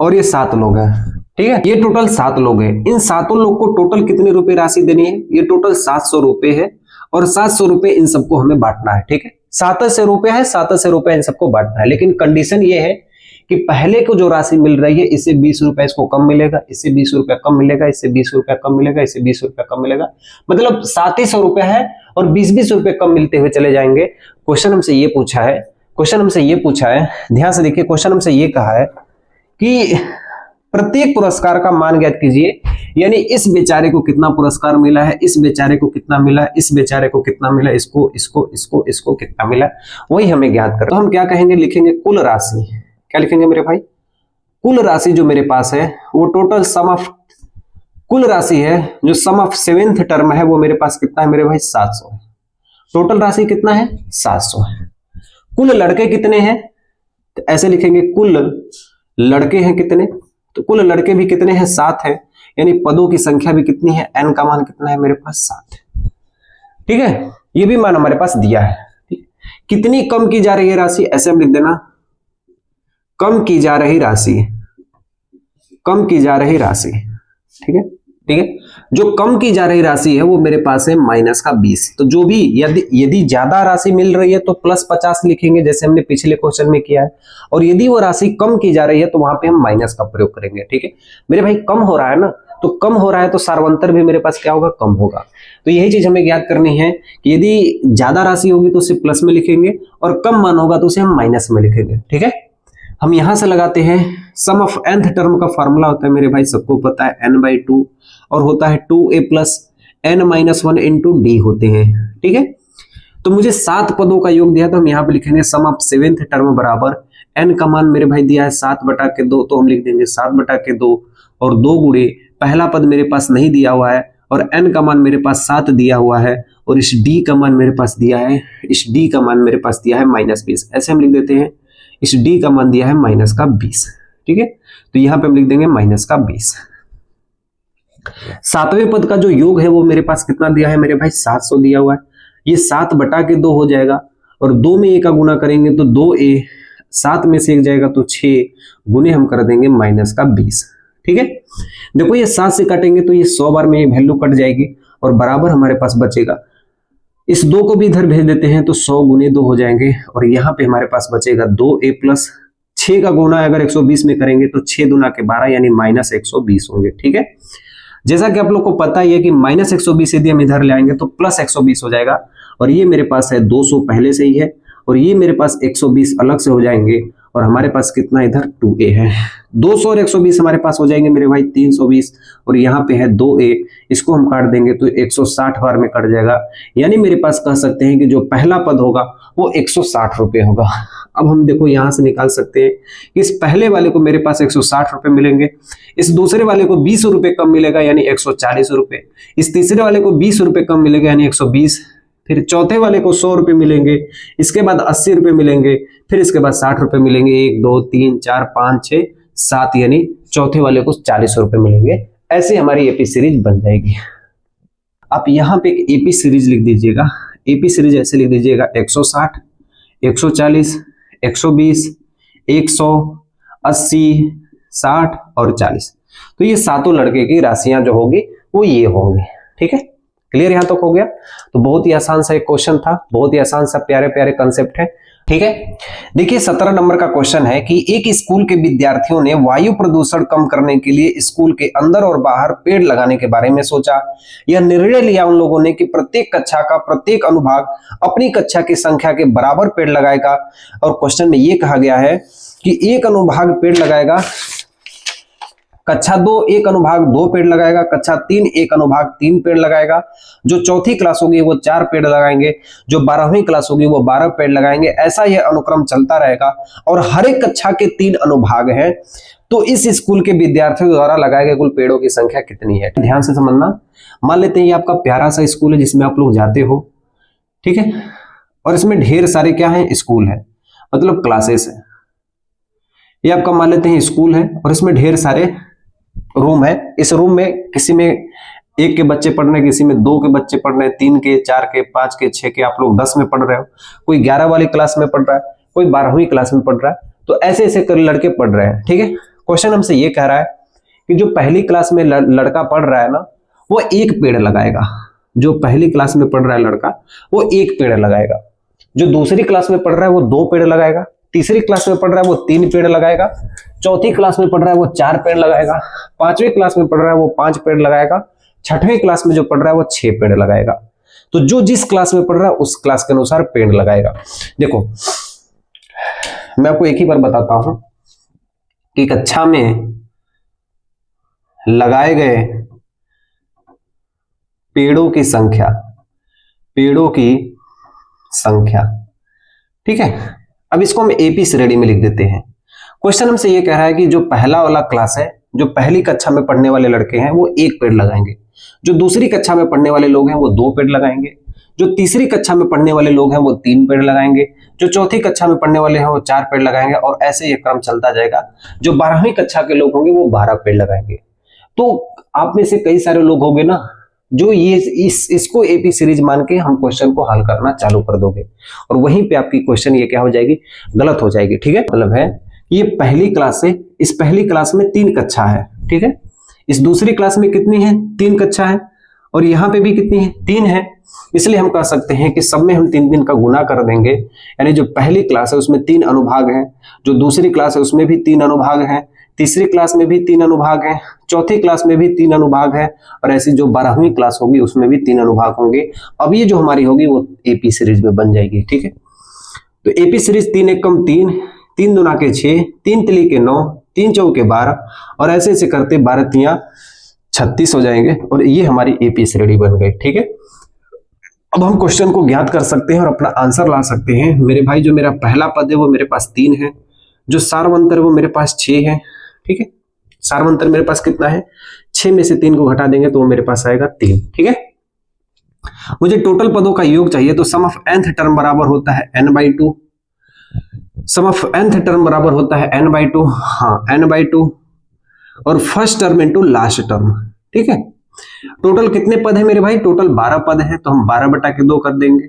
और ये 7 लोग हैं, ठीक है। ये टोटल 7 लोग हैं। इन 7 लोग को टोटल कितने रुपए राशि देनी है? ये टोटल 700 रुपए है और 700 रुपए इन सबको हमें बांटना है, ठीक है। 700 रुपए है, 700 रुपए इन सबको बांटना है, लेकिन कंडीशन ये है कि पहले को जो राशि मिल रही है इससे 20 रुपए इसको कम मिलेगा, इससे 20 रुपए कम मिलेगा, इससे 20 रुपए कम मिलेगा, इससे 20 रुपए कम मिलेगा, मतलब 700 रुपए है और 20-20 रुपए कम मिलते हुए चले जाएंगे। क्वेश्चन हमसे ये पूछा है, ध्यान से देखिए, क्वेश्चन हमसे ये कहा है कि प्रत्येक पुरस्कार का मान ज्ञात कीजिए, यानी इस बेचारे को कितना पुरस्कार मिला है, इस बेचारे को कितना मिला है, इस बेचारे को कितना मिला, इसको कितना मिला, वही हमें ज्ञात करना। तो हम क्या कहेंगे, लिखेंगे कुल राशि। क्या लिखेंगे मेरे भाई? कुल राशि जो मेरे पास है वो टोटल सम ऑफ, कुल राशि है जो सम ऑफ 7th टर्म है वो मेरे पास कितना है मेरे भाई? 700 है। टोटल राशि कितना है? 700 है। कुल लड़के कितने हैं? तो ऐसे लिखेंगे, कुल लड़के हैं कितने? तो कुल लड़के भी कितने हैं? 7 है, यानी पदों की संख्या भी कितनी है? n का मान कितना है मेरे पास? 7 है, ठीक है। ये भी मान हमारे पास दिया है, ठीक। कितनी कम की जा रही है राशि? ऐसे हम लिख देना, कम की जा रही राशि, कम की जा रही राशि, ठीक है, ठीक है। जो कम की जा रही राशि है वो मेरे पास है -20। तो जो भी यदि ज्यादा राशि मिल रही है तो +50 लिखेंगे, जैसे हमने पिछले क्वेश्चन में किया है, और यदि वो राशि कम की जा रही है तो वहां पे हम माइनस का प्रयोग करेंगे, ठीक है मेरे भाई। कम हो रहा है ना, तो कम हो रहा है तो सार्वंतर भी मेरे पास क्या होगा? कम होगा। तो यही चीज हमें ज्ञात करनी है कि यदि ज्यादा राशि होगी तो उसे प्लस में लिखेंगे और कम मान होगा तो उसे हम माइनस में लिखेंगे, ठीक है। हम यहां से लगाते हैं, सम ऑफ nth टर्म का फॉर्मूला होता है मेरे भाई, सबको पता है, n/2 और होता है 2a + n-1 × d होते हैं, ठीक है। तो मुझे 7 पदों का योग दिया, तो हम यहाँ पे लिखेंगे सम ऑफ 7th टर्म बराबर n का मान मेरे भाई दिया है 7/2, तो हम लिख देंगे 7/2 और 2 गुणे पहला पद मेरे पास नहीं दिया हुआ है और n का मान मेरे पास 7 दिया हुआ है और इस d का मान मेरे पास दिया है, इस d का मान मेरे पास दिया है -20। ऐसे हम लिख देते हैं, इस d का मान दिया है -20, ठीक है। तो यहां पे हम लिख देंगे -20। 7वें पद का जो योग है वो मेरे पास कितना दिया है मेरे भाई? 700 दिया हुआ है। ये 7/2 हो जाएगा और 2 में a का गुना करेंगे तो 2a, 7 में से 1 जाएगा तो 6 गुने हम कर देंगे -20, ठीक है। देखो ये 7 से काटेंगे तो ये 100 बार में ये वैल्यू कट जाएगी और बराबर हमारे पास बचेगा। इस 2 को भी इधर भेज देते हैं तो 100 गुने 2 हो जाएंगे और यहाँ पे हमारे पास बचेगा 2a + 6 का गुना अगर 120 में करेंगे तो 6 दूना के 12 यानी -120 होंगे, ठीक है। जैसा कि आप लोग को पता ही है कि -120 यदि हम इधर ले आएंगे तो +120 हो जाएगा और ये मेरे पास है 200 पहले से ही है और ये मेरे पास 120 अलग से हो जाएंगे और हमारे पास कितना इधर 2a है। 200 और 120 हमारे पास हो जाएंगे मेरे भाई 320 और यहाँ पे है 2a, इसको हम काट देंगे तो 160 बार में कट जाएगा, यानी मेरे पास कह सकते हैं कि जो पहला पद होगा वो 160 रुपए होगा। अब हम देखो यहाँ से निकाल सकते हैं कि इस पहले वाले को मेरे पास 160 रुपए मिलेंगे, इस दूसरे वाले को 20 रुपए कम मिलेगा यानी 140 रुपए, इस तीसरे वाले को 20 रुपए कम मिलेगा यानी 120, फिर चौथे वाले को 100 रुपए मिलेंगे, इसके बाद 80 रुपए मिलेंगे, फिर इसके बाद 60 रुपए मिलेंगे, 1 2 3 4 5 6 7 यानी चौथे वाले को 40 रुपए मिलेंगे। ऐसे हमारी एपी सीरीज बन जाएगी। आप यहाँ पे एक एपी सीरीज लिख दीजिएगा, एपी सीरीज ऐसे लिख दीजिएगा 160 140 120 100 80 60 और 40। तो ये सातों लड़के की राशियां जो होगी वो ये होंगी, ठीक है। क्लियर यहां तक हो गया? तो बहुत ही आसान सा एक क्वेश्चन था, बहुत ही आसान सा प्यारे प्यारे कंसेप्ट है, ठीक है। देखिए 17 नंबर का क्वेश्चन है कि एक स्कूल के विद्यार्थियों ने वायु प्रदूषण कम करने के लिए स्कूल के अंदर और बाहर पेड़ लगाने के बारे में सोचा। यह निर्णय लिया उन लोगों ने कि प्रत्येक कक्षा का प्रत्येक अनुभाग अपनी कक्षा की संख्या के बराबर पेड़ लगाएगा और क्वेश्चन में यह कहा गया है कि एक अनुभाग पेड़ लगाएगा, कक्षा 2 एक अनुभाग 2 पेड़ लगाएगा, कक्षा 3 एक अनुभाग 3 पेड़ लगाएगा, जो चौथी क्लास होगी वो 4 पेड़ लगाएंगे, जो 12वीं क्लास होगी वो 12 पेड़ लगाएंगे। ऐसा यह अनुक्रम चलता रहेगा और हर एक कक्षा के 3 अनुभाग हैं। तो इस स्कूल के विद्यार्थियों द्वारा लगाए गए कुल पेड़ों की संख्या कितनी है? ध्यान से समझना। मान लेते हैं ये आपका प्यारा सा स्कूल है जिसमें आप लोग जाते हो, ठीक है, और इसमें ढेर सारे क्या है? स्कूल है, मतलब क्लासेस है। ये आपका मान लेते हैं स्कूल है और इसमें ढेर सारे रूम है, इस रूम में किसी में 1 के बच्चे पढ़ रहे हैं, किसी में 2 के बच्चे पढ़ रहे हैं, 3 के, 4 के, 5 के, 6 के, आप लोग 10 में पढ़ रहे हो, कोई 11 वाली क्लास में पढ़ रहा है, कोई 12वीं क्लास में पढ़ रहा है, तो ऐसे ऐसे कर लड़के पढ़ रहे हैं। ठीक है, क्वेश्चन हमसे ये कह रहा है कि जो पहली क्लास में लड़का पढ़ रहा है ना, वो 1 पेड़ लगाएगा। जो पहली क्लास में पढ़ रहा है लड़का, वो 1 पेड़ लगाएगा। जो दूसरी क्लास में पढ़ रहा है वो 2 पेड़ लगाएगा। तीसरी क्लास में पढ़ रहा है वो 3 पेड़ लगाएगा। चौथी क्लास में पढ़ रहा है वो 4 पेड़ लगाएगा। 5वीं क्लास में पढ़ रहा है वो 5 पेड़ लगाएगा। 6वीं क्लास में जो पढ़ रहा है वो 6 पेड़ लगाएगा। तो जो जिस क्लास में पढ़ रहा है उस क्लास के अनुसार पेड़ लगाएगा। देखो, मैं आपको एक ही बार बताता हूं कि कक्षा में लगाए गए पेड़ों की संख्या, ठीक है। अब इसको हम एपी श्रेणी में लिख देते हैं। क्वेश्चन हमसे ये कह रहा है कि जो पहला वाला क्लास है, जो पहली कक्षा में पढ़ने वाले लड़के हैं वो 1 पेड़ लगाएंगे। जो दूसरी कक्षा में पढ़ने वाले लोग हैं वो 2 पेड़ लगाएंगे। जो तीसरी कक्षा में पढ़ने वाले लोग हैं वो 3 पेड़ लगाएंगे। जो चौथी कक्षा में पढ़ने वाले हैं वो 4 पेड़ लगाएंगे, और ऐसे ये क्रम चलता जाएगा। जो 12वीं कक्षा के लोग होंगे वो 12 पेड़ लगाएंगे। तो आप में से कई सारे लोग होंगे ना जो ये इसको एपी सीरीज मान के हम क्वेश्चन को हल करना चालू कर दोगे, और वहीं पे आपकी क्वेश्चन ये क्या हो जाएगी, गलत हो जाएगी। ठीक है, मतलब है ये पहली क्लास से, इस पहली क्लास में 3 कक्षा है, ठीक है। इस दूसरी क्लास में कितनी है, 3 कक्षा है, और यहाँ पे भी कितनी है, 3 है। इसलिए हम कह सकते हैं कि सब में हम 3 का गुना कर देंगे, यानी जो पहली क्लास है उसमें 3 अनुभाग हैं, जो दूसरी क्लास है उसमें भी 3 अनुभाग हैं, तीसरी क्लास में भी 3 अनुभाग हैं, चौथी क्लास में भी 3 अनुभाग है, और ऐसी जो 12वीं क्लास होगी उसमें भी 3 अनुभाग होंगे। अब ये जो हमारी होगी वो एपी सीरीज में बन जाएगी। ठीक है, तो एपी सीरीज 3 एकम 3, 3 दूना के 6, 3 तिली के 9, 3 चौके 12, और ऐसे ऐसे करते 12 तियां 36 हो जाएंगे, और ये हमारी एपी श्रेणी बन गई। ठीक है, अब हम क्वेश्चन को ज्ञात कर सकते हैं और अपना आंसर ला सकते हैं। मेरे भाई, जो मेरा पहला पद है वो मेरे पास 3 है, जो सार्वंतर है वो मेरे पास 6 है। ठीक है, सार्वंतर मेरे पास कितना है, 6 में से 3 को घटा देंगे तो वो मेरे पास आएगा 3। ठीक है, मुझे टोटल पदों का योग चाहिए, तो सम ऑफ nth टर्म बराबर होता है n/2, some of nth term बराबर होता है n/2, हाँ n/2, और first term into last term. ठीक है, टोटल कितने पद है मेरे भाई, टोटल 12 पद है, तो हम 12/2 कर देंगे,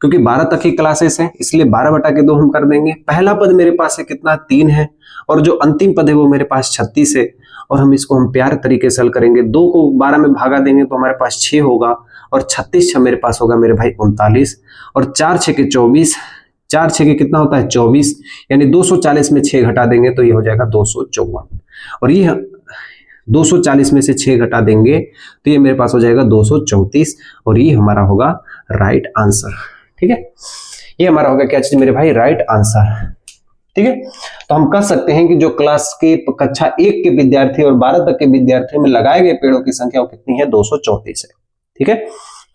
क्योंकि 12 तक की क्लासेस है इसलिए 12/2 हम कर देंगे। पहला पद मेरे पास है कितना, 3 है, और जो अंतिम पद है वो मेरे पास 36 है, और हम इसको हम प्यार तरीके से हल करेंगे। 2 को 12 में भागा देंगे तो हमारे पास 6 होगा, और 36 6 मेरे पास होगा मेरे भाई 39, और 4 6 के 24, 4 6 के कितना होता है 24, यानी 240 में 6 घटा देंगे तो ये हो जाएगा 254, और ये 240 में से 6 घटा देंगे तो ये मेरे पास हो जाएगा 234, और ये हमारा होगा राइट आंसर। ठीक है, ये हमारा होगा क्या चीज मेरे भाई, राइट आंसर। ठीक है, तो हम कह सकते हैं कि जो क्लास के कक्षा 1 के विद्यार्थी और 12 तक के विद्यार्थियों में लगाए गए पेड़ों की संख्या कितनी है, 234 है। ठीक है,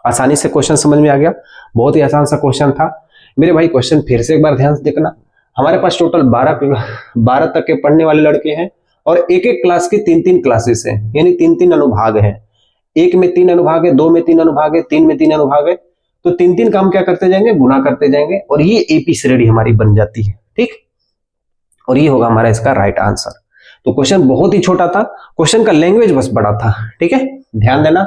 आसानी से क्वेश्चन समझ में आ गया, बहुत ही आसान सा क्वेश्चन था मेरे भाई। क्वेश्चन फिर से एक बार ध्यान से देखना, हमारे पास टोटल 12 तक के पढ़ने वाले लड़के हैं, और एक एक क्लास की 3 क्लासेस हैं, यानी 3 अनुभाग हैं। 1 में 3 अनुभाग है, 2 में 3 अनुभाग है, 3 में 3 अनुभाग है, तो 3 का हम क्या करते जाएंगे, गुना करते जाएंगे, और ये एपी श्रेणी हमारी बन जाती है। ठीक, और ये होगा हमारा इसका राइट आंसर। तो क्वेश्चन बहुत ही छोटा था, क्वेश्चन का लैंग्वेज बस बड़ा था। ठीक है, ध्यान देना।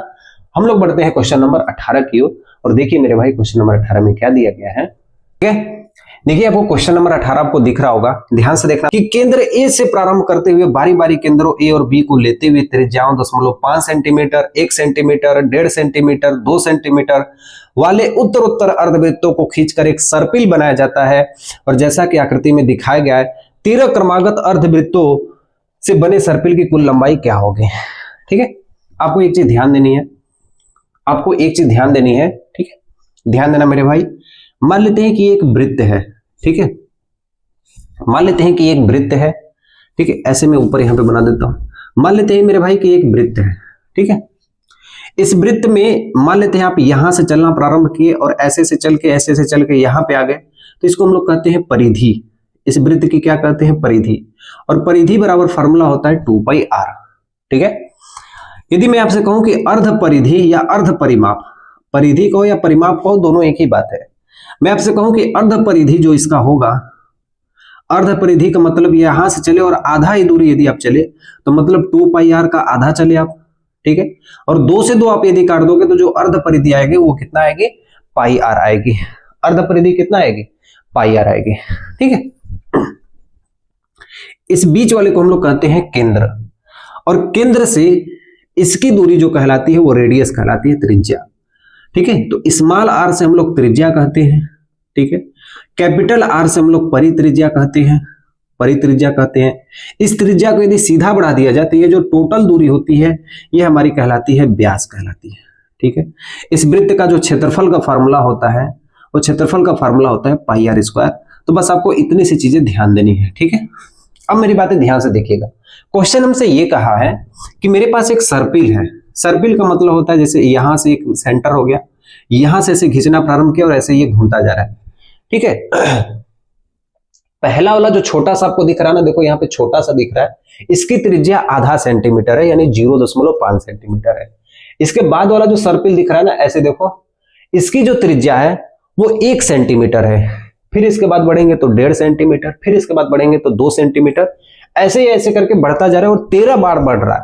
हम लोग बढ़ते हैं क्वेश्चन नंबर 18 की ओर, और देखिए मेरे भाई क्वेश्चन नंबर 18 में क्या दिया गया है। ठीक है, देखिए आपको क्वेश्चन नंबर 18 आपको दिख रहा होगा, ध्यान से देखना कि केंद्र ए से प्रारंभ करते हुए बारी बारी केंद्रों ए और बी को लेते हुए त्रिज्याओं 0.5 सेंटीमीटर, 1 सेंटीमीटर, 1.5 सेंटीमीटर, 2 सेंटीमीटर वाले उत्तरोत्तर अर्धवृत्तों को खींचकर एक सर्पिल बनाया जाता है। और जैसा कि आकृति में दिखाया गया है, 13 क्रमागत अर्धवृत्तों से बने सर्पिल की कुल लंबाई क्या होगी। ठीक है, आपको एक चीज ध्यान देनी है, आपको एक चीज ध्यान देनी है। ठीक है, ध्यान देना मेरे भाई। मान लेते हैं कि एक वृत्त है, ठीक है, मान लेते हैं कि एक वृत्त है। ठीक है, ऐसे मैं ऊपर यहां पे बना देता हूं। मान लेते हैं मेरे भाई कि एक वृत्त है। ठीक है, इस वृत्त में मान लेते हैं आप यहां से चलना प्रारंभ किए और ऐसे से चल के ऐसे से चल के यहां पे आ गए, तो इसको हम लोग कहते हैं परिधि। इस वृत्त की क्या कहते हैं, परिधि। और परिधि बराबर फॉर्मूला होता है 2πr। ठीक है, यदि मैं आपसे कहूं कि अर्ध परिधि या अर्ध परिमाप, परिधि को या परिमाप को दोनों एक ही बात है। मैं आपसे कहूं कि अर्ध परिधि जो इसका होगा, अर्ध परिधि का मतलब यहां से चले और आधा ही दूरी यदि आप चले तो मतलब 2 पाई आर का आधा चले आप, ठीक है। और 2 से 2 आप यदि काट दोगे तो जो अर्ध परिधि आएगी वो कितना आएगी, पाई आर आएगी। अर्ध परिधि कितना आएगी, पाई आर आएगी, ठीक है। इस बीच वाले को हम लोग कहते हैं केंद्र, और केंद्र से इसकी दूरी जो कहलाती है वो रेडियस कहलाती है, त्रिज्या, ठीक है। तो स्मॉल आर से हम लोग त्रिज्या कहते हैं, ठीक है। कैपिटल आर से हम लोग परित्रिज्या कहते हैं, परित्रिज्या कहते हैं। इस त्रिज्या को यदि सीधा बढ़ा दिया जाए तो ये जो टोटल दूरी होती है ये हमारी कहलाती है व्यास कहलाती है, ठीक है। इस वृत्त का जो क्षेत्रफल का फार्मूला होता है वो क्षेत्रफल का फार्मूला होता है पाई आर स्क्वायर। तो बस आपको इतनी सी चीजें ध्यान देनी है, ठीक है। अब मेरी बातें ध्यान से देखिएगा। क्वेश्चन हमसे ये कहा है कि मेरे पास एक सर्पिल है। सर्पिल का मतलब होता है जैसे यहां से एक सेंटर हो गया, यहां से ऐसे खींचना प्रारंभ किया और ऐसे ये घूमता जा रहा है, ठीक है। पहला वाला जो छोटा सा आपको दिख रहा है ना, देखो यहाँ पे छोटा सा दिख रहा है, इसकी त्रिज्या आधा सेंटीमीटर है, यानी 0.5 सेंटीमीटर है। इसके बाद वाला जो सर्पिल दिख रहा है ना, ऐसे देखो, इसकी जो त्रिज्या है वो 1 सेंटीमीटर है। फिर इसके बाद बढ़ेंगे तो 1.5 सेंटीमीटर, फिर इसके बाद बढ़ेंगे तो 2 सेंटीमीटर, ऐसे ही ऐसे करके बढ़ता जा रहा है और 13 बार बढ़ रहा है।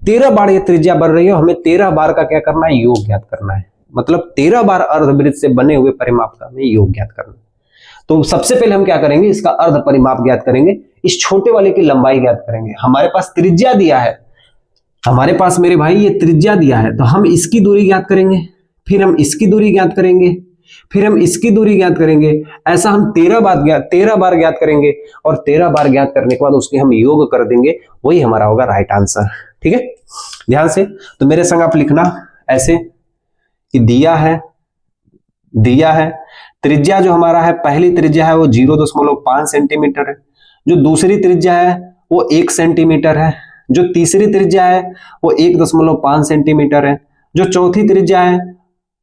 13 बार ये त्रिज्या बढ़ रही है, हमें 13 बार का क्या करना है, योग ज्ञात करना है। मतलब 13 बार अर्धवृत्त से बने हुए परिमाप का हमें योग ज्ञात करना है। तो सबसे पहले हम क्या करेंगे, इसका अर्ध परिमाप ज्ञात करेंगे, इस छोटे वाले की लंबाई ज्ञात करेंगे। हमारे पास त्रिज्या दिया है, हमारे पास मेरे भाई ये त्रिज्या दिया है, तो हम इसकी दूरी ज्ञात करेंगे, फिर हम इसकी दूरी ज्ञात करेंगे, फिर हम इसकी दूरी ज्ञात करेंगे। ऐसा हम 13 बार ज्ञात करेंगे और 13 बार ज्ञात करने के बाद उसके हम योग कर देंगे, वही हमारा होगा राइट आंसर, ठीक है। ध्यान से तो मेरे संग आप लिखना ऐसे कि दिया है त्रिज्या जो हमारा है, पहली त्रिज्या है वो 0.5 सेंटीमीटर है, जो दूसरी त्रिज्या है वो 1 सेंटीमीटर है, जो तीसरी त्रिज्या है वो 1.5 सेंटीमीटर है, जो चौथी त्रिज्या है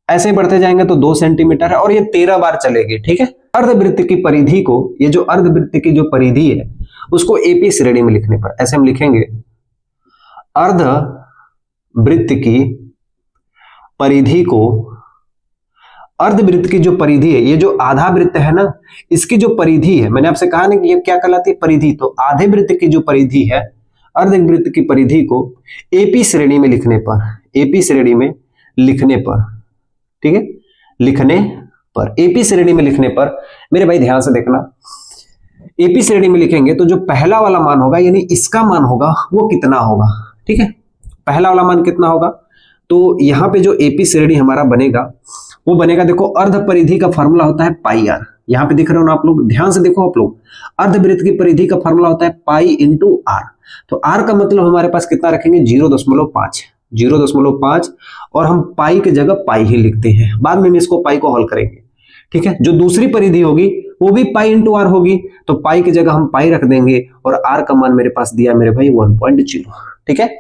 ऐसे बढ़ते जाएंगे तो 2 सेंटीमीटर है, और ये 13 बार चलेगी, ठीक है। अर्धवृत्त की परिधि को, ये जो अर्धवृत्त की जो परिधि है उसको एपी श्रेणी में लिखने पर ऐसे हम लिखेंगे, अर्धवृत्त की परिधि को, अर्धवृत्त की जो परिधि है, ये जो आधा वृत्त है ना, इसकी जो परिधि है, मैंने आपसे कहा ना कि ये क्या कहलाती है, परिधि। तो आधे वृत्त की जो परिधि है, अर्धवृत्त की परिधि को एपी श्रेणी में लिखने पर, एपी श्रेणी में लिखने पर, ठीक है, लिखने पर, एपी श्रेणी में लिखने पर मेरे भाई ध्यान से देखना, एपी श्रेणी में लिखेंगे तो जो पहला वाला मान होगा यानी इसका मान होगा वो कितना होगा, ठीक है। पहला वाला मान कितना होगा, तो यहाँ पे जो एपी श्रेणी हमारा बनेगा वो बनेगा, देखो अर्ध परिधि का फॉर्मूला होता है पाई आर, यहाँ पे दिख रहे हो ना आप लोग, ध्यान से देखो आप लोग, अर्धवृत्त की परिधि का फॉर्मूला होता है पाई इंटू आर। तो आर का मतलब हमारे पास कितना रखेंगे, 0.5, और हम पाई की जगह पाई ही लिखते हैं, बाद में हम इसको पाई को हल करेंगे, ठीक है। जो दूसरी परिधि होगी वो भी पाई इंटू आर होगी, तो पाई की जगह हम पाई रख देंगे और आर का मान मेरे पास दिया मेरे भाई 1.0, ठीक है।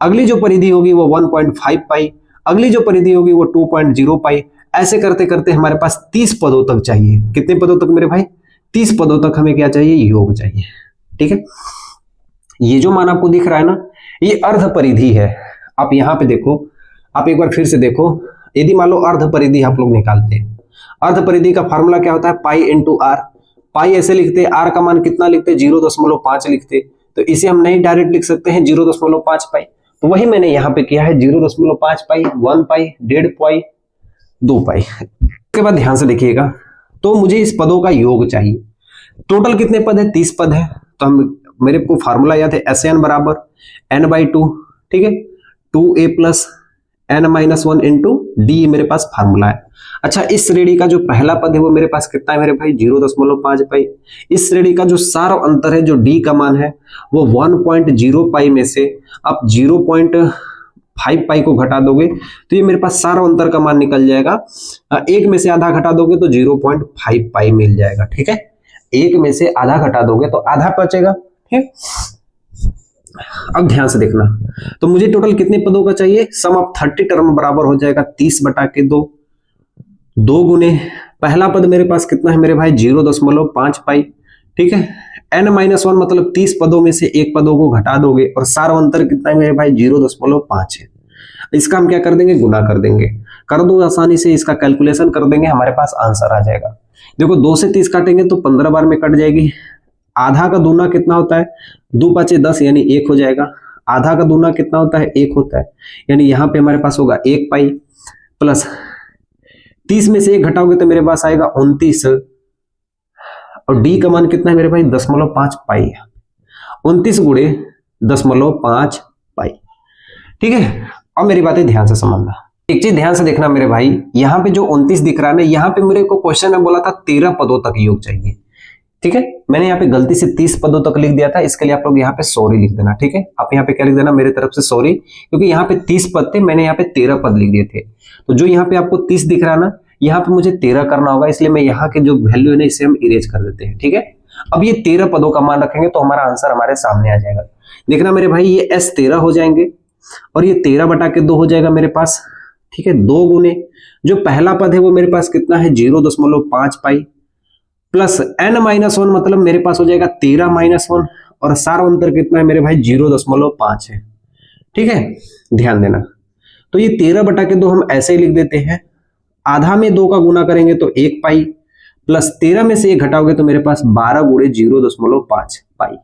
अगली जो परिधि होगी वो 1.5 पाई, अगली जो परिधि होगी वो 2.0 पाई। ऐसे करते करते हमारे पास 30 पदों तक चाहिए। कितने पदों तक मेरे भाई, 30 पदों तक हमें क्या चाहिए, योग चाहिए, ठीक है। ये जो मान आपको दिख रहा है ना, ये अर्ध परिधि है। आप यहाँ पे देखो, आप एक बार फिर से देखो, यदि मान लो अर्ध परिधि आप लोग निकालते हैं, अर्ध परिधि का फॉर्मूला क्या होता है, पाई इंटू आर। पाई ऐसे लिखते, आर का मान कितना लिखते, 0.5 लिखते, तो इसे हम नहीं डायरेक्ट लिख सकते हैं 0.5 पाई, तो वही मैंने यहाँ पे किया है, 0.5 पाई, 1 पाई, 1.5 पाई, 2 पाई। इसके बाद ध्यान से देखिएगा, तो मुझे इस पदों का योग चाहिए। टोटल कितने पद है, 30 पद है, तो हम मेरे को फार्मूला याद है, SN बराबर n/2, ठीक है, 2a plus n-1 into D मेरे पास फार्मूला है। अच्छा, इस श्रेणी का जो पहला पद है वो मेरे पास कितना है मेरे भाई, 0.5 पाई। इस श्रेणी का जो सारा अंतर है, जो डी का मान है वो 1.0 पाई में से आप 0.5 पाई को घटा दोगे तो ये मेरे पास सारा अंतर का मान निकल जाएगा। एक में से आधा घटा दोगे तो 0.5 पाई मिल जाएगा, ठीक है। एक में से आधा घटा दोगे तो आधा बचेगा, ठीक। अब ध्यान से देखना, तो मुझे टोटल कितने पदों का चाहिए, सम ऑफ 30 टर्म बराबर हो जाएगा 30/2। 2 गुने पहला पद मेरे पास कितना है मेरे भाई, 0.5 पाई, ठीक है। n-1 मतलब 30 पदों में से एक पदों को घटा दोगे और सारा अंतर कितना है मेरे भाई, 0.5 है। इसका हम क्या कर देंगे, गुना कर देंगे, कर दो आसानी से, इसका कैलकुलेशन कर देंगे, हमारे पास आंसर आ जाएगा। देखो 2 से 30 काटेंगे तो 15 बार में कट जाएगी, आधा का दूना कितना होता है, 2 5 10 यानी 1 हो जाएगा। आधा का दूना कितना होता है, 1 होता है, यानी यहाँ पे हमारे पास होगा 1 पाई प्लस 30 में से 1 घटाओगे तो मेरे पास आएगा 29, और डी का मान कितना है मेरे भाई 0.5 पाई, 29 गुणे 0.5 पाई। ठीक है, अब मेरी बातें ध्यान से समझना। एक चीज ध्यान से देखना मेरे भाई, यहाँ पे जो 29 दिख रहा है ना, यहाँ पे मेरे को क्वेश्चन में बोला था 13 पदों तक योग चाहिए। ठीक है, मैंने यहाँ पे गलती से 30 पदों तक लिख दिया था, इसके लिए आप लोग यहाँ पे सॉरी लिख देना। ठीक है, आप यहाँ पे क्या लिख देना, मेरे तरफ से सॉरी, क्योंकि यहाँ पे 30 पद थे, मैंने यहाँ पे 13 पद लिख दिए थे। तो जो यहाँ पे आपको 30 दिख रहा है ना, यहाँ पे मुझे 13 करना होगा, इसलिए मैं यहाँ के जो वैल्यू है ना, इसे हम इरेज कर देते हैं। ठीक है, अब ये 13 पदों का मान रखेंगे तो हमारा आंसर हमारे सामने आ जाएगा। देखना मेरे भाई, ये S 13 हो जाएंगे और ये 13/2 हो जाएगा मेरे पास। ठीक है, 2 गुने जो पहला पद है वो मेरे पास कितना है 0.5 पाई प्लस n-1, मतलब मेरे पास हो जाएगा 13-1, और सार अंतर कितना है मेरे भाई 0.5 है। ठीक है, ध्यान देना। तो ये 13/2 हम ऐसे ही लिख देते हैं, आधा में 2 का गुना करेंगे तो 1 पाई प्लस 13 में से 1 घटाओगे तो मेरे पास 12 गुणे 0.5 पाई।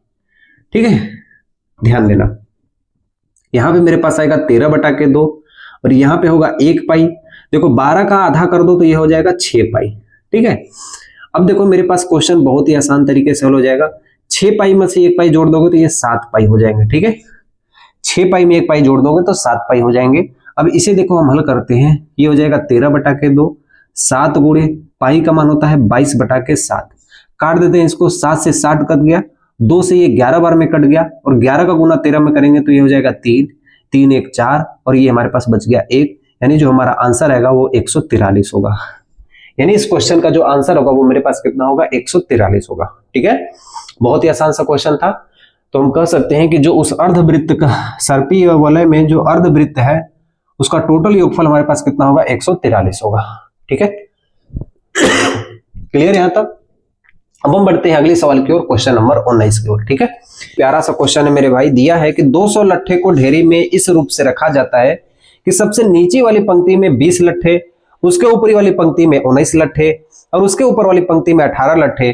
ठीक है, ध्यान देना, यहां पे मेरे पास आएगा 13/2 और यहां पे होगा 1 पाई। देखो 12 का आधा कर दो तो ये हो जाएगा 6 पाई। ठीक है, अब देखो मेरे पास क्वेश्चन बहुत ही आसान तरीके से हल हो जाएगा। 6 पाई में से 1 पाई जोड़ दोगे तो ये 7 पाई हो जाएंगे। ठीक है, 6 पाई में 1 पाई जोड़ दोगे तो 7 पाई हो जाएंगे। अब इसे देखो हम हल करते हैं, ये हो जाएगा 13/2, 7 गुणे पाई का मान होता है 22/7, काट देते हैं इसको, 7 से 60 कट गया, 2 से ये 11 बार में कट गया, और 11 का गुना 13 में करेंगे तो ये हो जाएगा 3, 3 1 4, और ये हमारे पास बच गया 1, यानी जो हमारा आंसर आएगा वो 143 होगा। यानी इस क्वेश्चन का जो आंसर होगा वो मेरे पास कितना होगा 143 होगा। ठीक है, बहुत ही आसान सा क्वेश्चन था। तो हम कह सकते हैं कि जो उस अर्धवृत्त का सर्पीय वलय में जो अर्धवृत्त है उसका टोटल योगफल हमारे पास कितना होगा 143 होगा। ठीक है, क्लियर यहां तक। अब हम बढ़ते हैं अगले सवाल की ओर, क्वेश्चन नंबर 19 की ओर। ठीक है, प्यारा सा क्वेश्चन है मेरे भाई, दिया है कि 200 लट्ठे को ढेरी में इस रूप से रखा जाता है कि सबसे नीचे वाली पंक्ति में 20 लट्ठे, उसके ऊपरी वाली पंक्ति में 19 लट्ठे और उसके ऊपर वाली पंक्ति में 18 लट्ठे।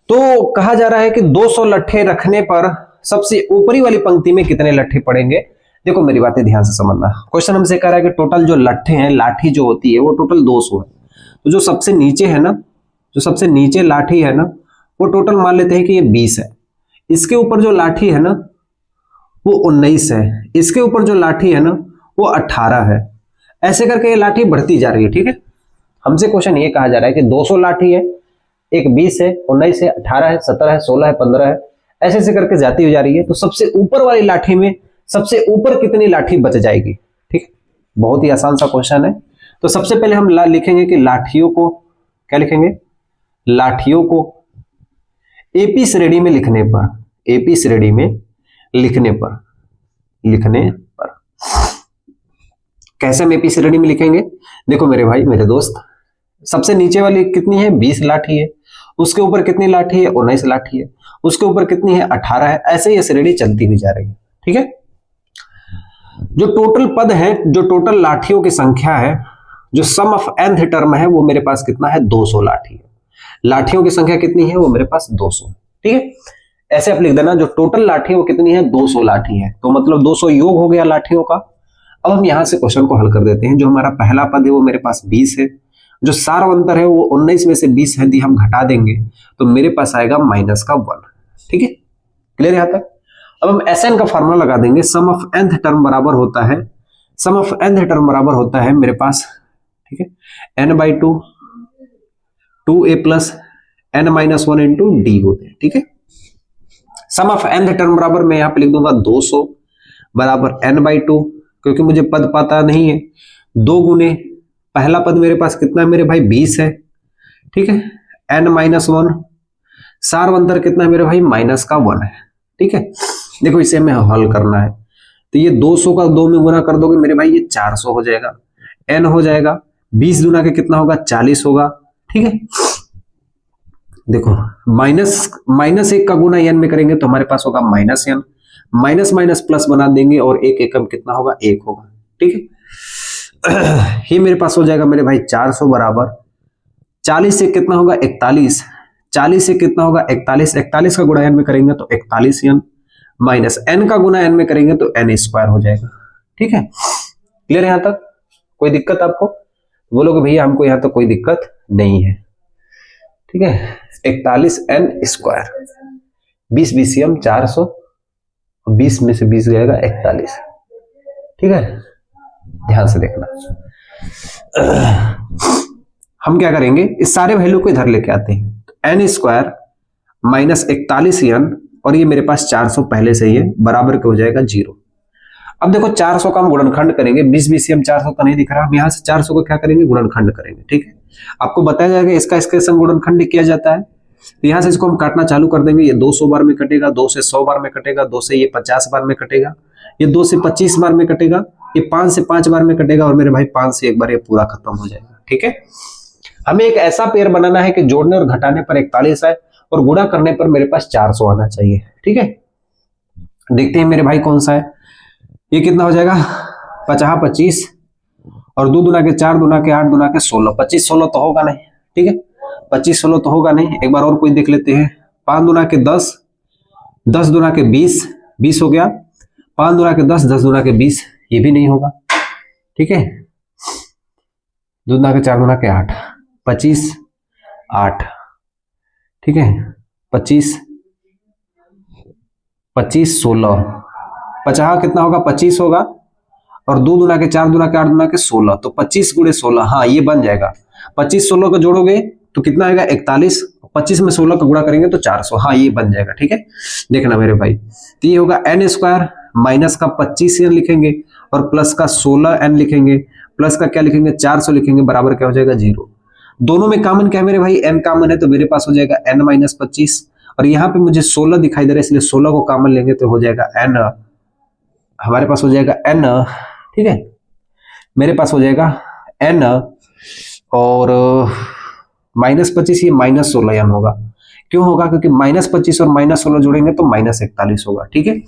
तो कहा जा रहा है कि 200 लट्ठे रखने पर सबसे ऊपरी वाली पंक्ति में कितने लट्ठे पड़ेंगे। देखो मेरी बातें ध्यान से समझना, क्वेश्चन हमसे कह रहा है कि टोटल जो लट्ठे हैं, लाठी जो होती है वो टोटल 200 है। तो जो सबसे नीचे है ना, जो सबसे नीचे लाठी है ना, वो टोटल मान लेते हैं कि ये 20 है। इसके ऊपर जो लाठी है ना वो 19 है, इसके ऊपर जो लाठी है ना वो 18 है। ऐसे करके ये लाठी बढ़ती जा रही है। ठीक है, हमसे क्वेश्चन ये कहा जा रहा है कि 200 लाठी है, एक 20 है, 19 है, 18 है, 17 है, 16 है, 15 है, ऐसे ऐसे करके जाती हो जा रही है। तो सबसे ऊपर वाली लाठी में सबसे ऊपर कितनी लाठी बच जाएगी। ठीक, बहुत ही आसान सा क्वेश्चन है। तो सबसे पहले हम लिखेंगे कि लाठियों को, क्या लिखेंगे, लाठियों को एपी श्रेणी में लिखने पर, एपी श्रेणी में लिखने पर कैसे हम एपी श्रेणी में लिखेंगे। देखो मेरे भाई मेरे दोस्त, सबसे नीचे वाली कितनी है 20 लाठी है, उसके ऊपर कितनी लाठी है 19 लाठी है, उसके ऊपर कितनी है 18 है, ऐसे ये श्रेणी चलती हुई जा रही है। ठीक है, जो टोटल पद है, जो टोटल लाठियों की संख्या है, जो सम ऑफ nth टर्म है, वो मेरे पास कितना है 200 लाठी है। लाठियों की संख्या कितनी है, वो मेरे पास 200। ठीक है, ऐसे आप लिख देना, जो टोटल लाठी है वो कितनी है 200 लाठी है। तो मतलब 200 योग हो गया लाठियों का। अब हम यहां से क्वेश्चन को हल कर देते हैं। जो हमारा पहला पद है वो मेरे पास 20 है, जो सारवंतर है वो 19 में से 20 है, हम घटा देंगे तो मेरे पास आएगा -1। ठीक है, क्लियर यहां तक। अब हम SN का फॉर्मूला लगा देंगे, सम ऑफ nth टर्म बराबर होता है, सम ऑफ nth टर्म बराबर होता है मेरे पास, ठीक है, n/2 2a plus n-1 into d होते हैं। ठीक है, सम ऑफ nth टर्म बराबर मैं यहां पे लिख दूंगा 200 बराबर n/2, क्योंकि मुझे पद पता नहीं है। 2 गुने पहला पद मेरे पास कितना है मेरे भाई 20 है। ठीक है, n-1, सारवंतर कितना है मेरे भाई -1 है। ठीक है, देखो इसे हमें हल करना है, तो ये 200 का 2 में गुना कर दोगे मेरे भाई ये 400 हो जाएगा, n हो जाएगा 20 गुना के कितना होगा 40 होगा। ठीक है, देखो -1 का गुना n में करेंगे तो हमारे पास होगा -n, माइनस माइनस प्लस बना देंगे और एक एकम कितना होगा 1 होगा। ठीक है, ये मेरे पास हो जाएगा मेरे भाई 400 बराबर 40 से कितना होगा 41, 40 से कितना होगा 41, 41 का गुणा n में करेंगे तो 41n माइनस n का गुणा n में करेंगे तो n स्क्वायर हो जाएगा। ठीक है, क्लियर यहां तक? कोई दिक्कत आपको? बोलोगे भैया हमको यहां तक कोई दिक्कत नहीं है। ठीक है, 41n स्क्वायर, 20 BCM 400, 20 में से 20 गएगा 41। ठीक है, ध्यान से देखना। हम क्या करेंगे, इस सारे वैल्यू को इधर लेके आते हैं। n स्क्वायर माइनस 41n और ये मेरे पास 400 पहले से ही है, बराबर के हो जाएगा 0। अब देखो 400 का हम गुणनखंड करेंगे, 20 BCM 400 का नहीं दिख रहा, हम यहां से 400 को क्या करेंगे, गुणनखंड करेंगे। ठीक है, आपको बताया जाएगा इसका इसके संग गुणनखंड किया जाता है। तो यहां से इसको हम काटना चालू कर देंगे, ये 200 बार में कटेगा, 2 से 100 बार में कटेगा, 2 से ये 50 बार में कटेगा, ये 2 से 25 बार में कटेगा, ये 5 से 5 बार में कटेगा और मेरे भाई 5 से एक बार ये पूरा खत्म हो जाएगा। ठीक है, हमें एक ऐसा पेयर बनाना है कि जोड़ने और घटाने पर 41 है और गुणा करने पर मेरे पास 400 आना चाहिए। ठीक है, देखते हैं मेरे भाई कौन सा है। ये कितना हो जाएगा, 50 25 और 2 दूना के 4 दूना के 8 दूना के 16, 25 16 तो होगा नहीं। ठीक है, 25 16 तो होगा नहीं। एक बार और कोई देख लेते हैं, 5 दूना के 10, 10 दूना के 20, 20 हो गया, 5 दूना के 10, 10 दूना के 20, ये भी नहीं होगा। ठीक है, 2 दूना के 4 दूना के 8, 25 8। ठीक है, 25 25 16, 50 कितना होगा, 25 होगा और 2 दूना के 4 दूना के 8 दूना के 16, तो 25 गुणे 16, हाँ ये बन जाएगा। 25 16 को जोड़ोगे तो कितना आएगा 41, 25 में 16 का गुणा करेंगे तो 400, हाँ ये बन जाएगा। ठीक है, देखना मेरे भाई, तो ये होगा n स्क्वायर माइनस का 25n लिखेंगे और प्लस का 16n लिखेंगे, प्लस का क्या लिखेंगे 400 लिखेंगे, बराबर क्या हो जाएगा 0। दोनों में कॉमन क्या है मेरे भाई, n कॉमन है तो मेरे पास हो जाएगा n माइनस 25 और यहाँ पे मुझे 16 दिखाई दे रहा है इसलिए 16 को कॉमन लेंगे तो हो जाएगा n, हमारे पास हो जाएगा n। ठीक है, मेरे पास हो जाएगा n और माइनस 25, ये माइनस 16n होगा। क्यों होगा, क्योंकि माइनस 25 और माइनस 16 जोड़ेंगे तो माइनस 41 होगा। ठीक है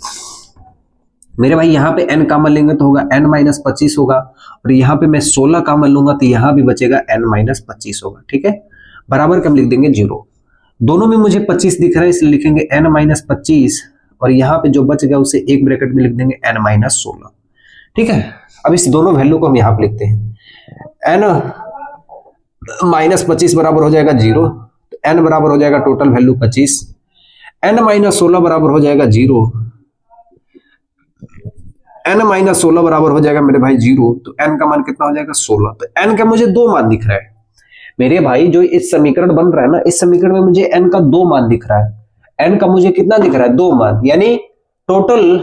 मेरे भाई, यहाँ पे n कॉमन लेंगे तो होगा n माइनस 25 होगा और यहाँ पे मैं 16 कॉमन लूंगा तो यहाँ भी बचेगा n माइनस 25 होगा। ठीक है, बराबर के हम लिख देंगे 0। दोनों में मुझे 25 दिख रहा है इसलिए लिखेंगे n माइनस 25 और यहाँ पे जो बच गया उसे एक ब्रैकेट में लिख देंगे n माइनस 16। ठीक है, अब इस दोनों वैल्यू को हम यहाँ पे लिखते हैं, n माइनस 25 बराबर हो जाएगा 0, तो n बराबर हो जाएगा टोटल वैल्यू 25, n माइनस 16 बराबर हो जाएगा 0, n माइनस 16 बराबर हो जाएगा मेरे भाई 0, तो n का मान कितना हो जाएगा 16। तो n का मुझे 2 मान दिख रहा है मेरे भाई, जो इस समीकरण बन रहा है ना, इस समीकरण में मुझे n का 2 मान दिख रहा है। n का मुझे कितना दिख रहा है, 2 मान, यानी टोटल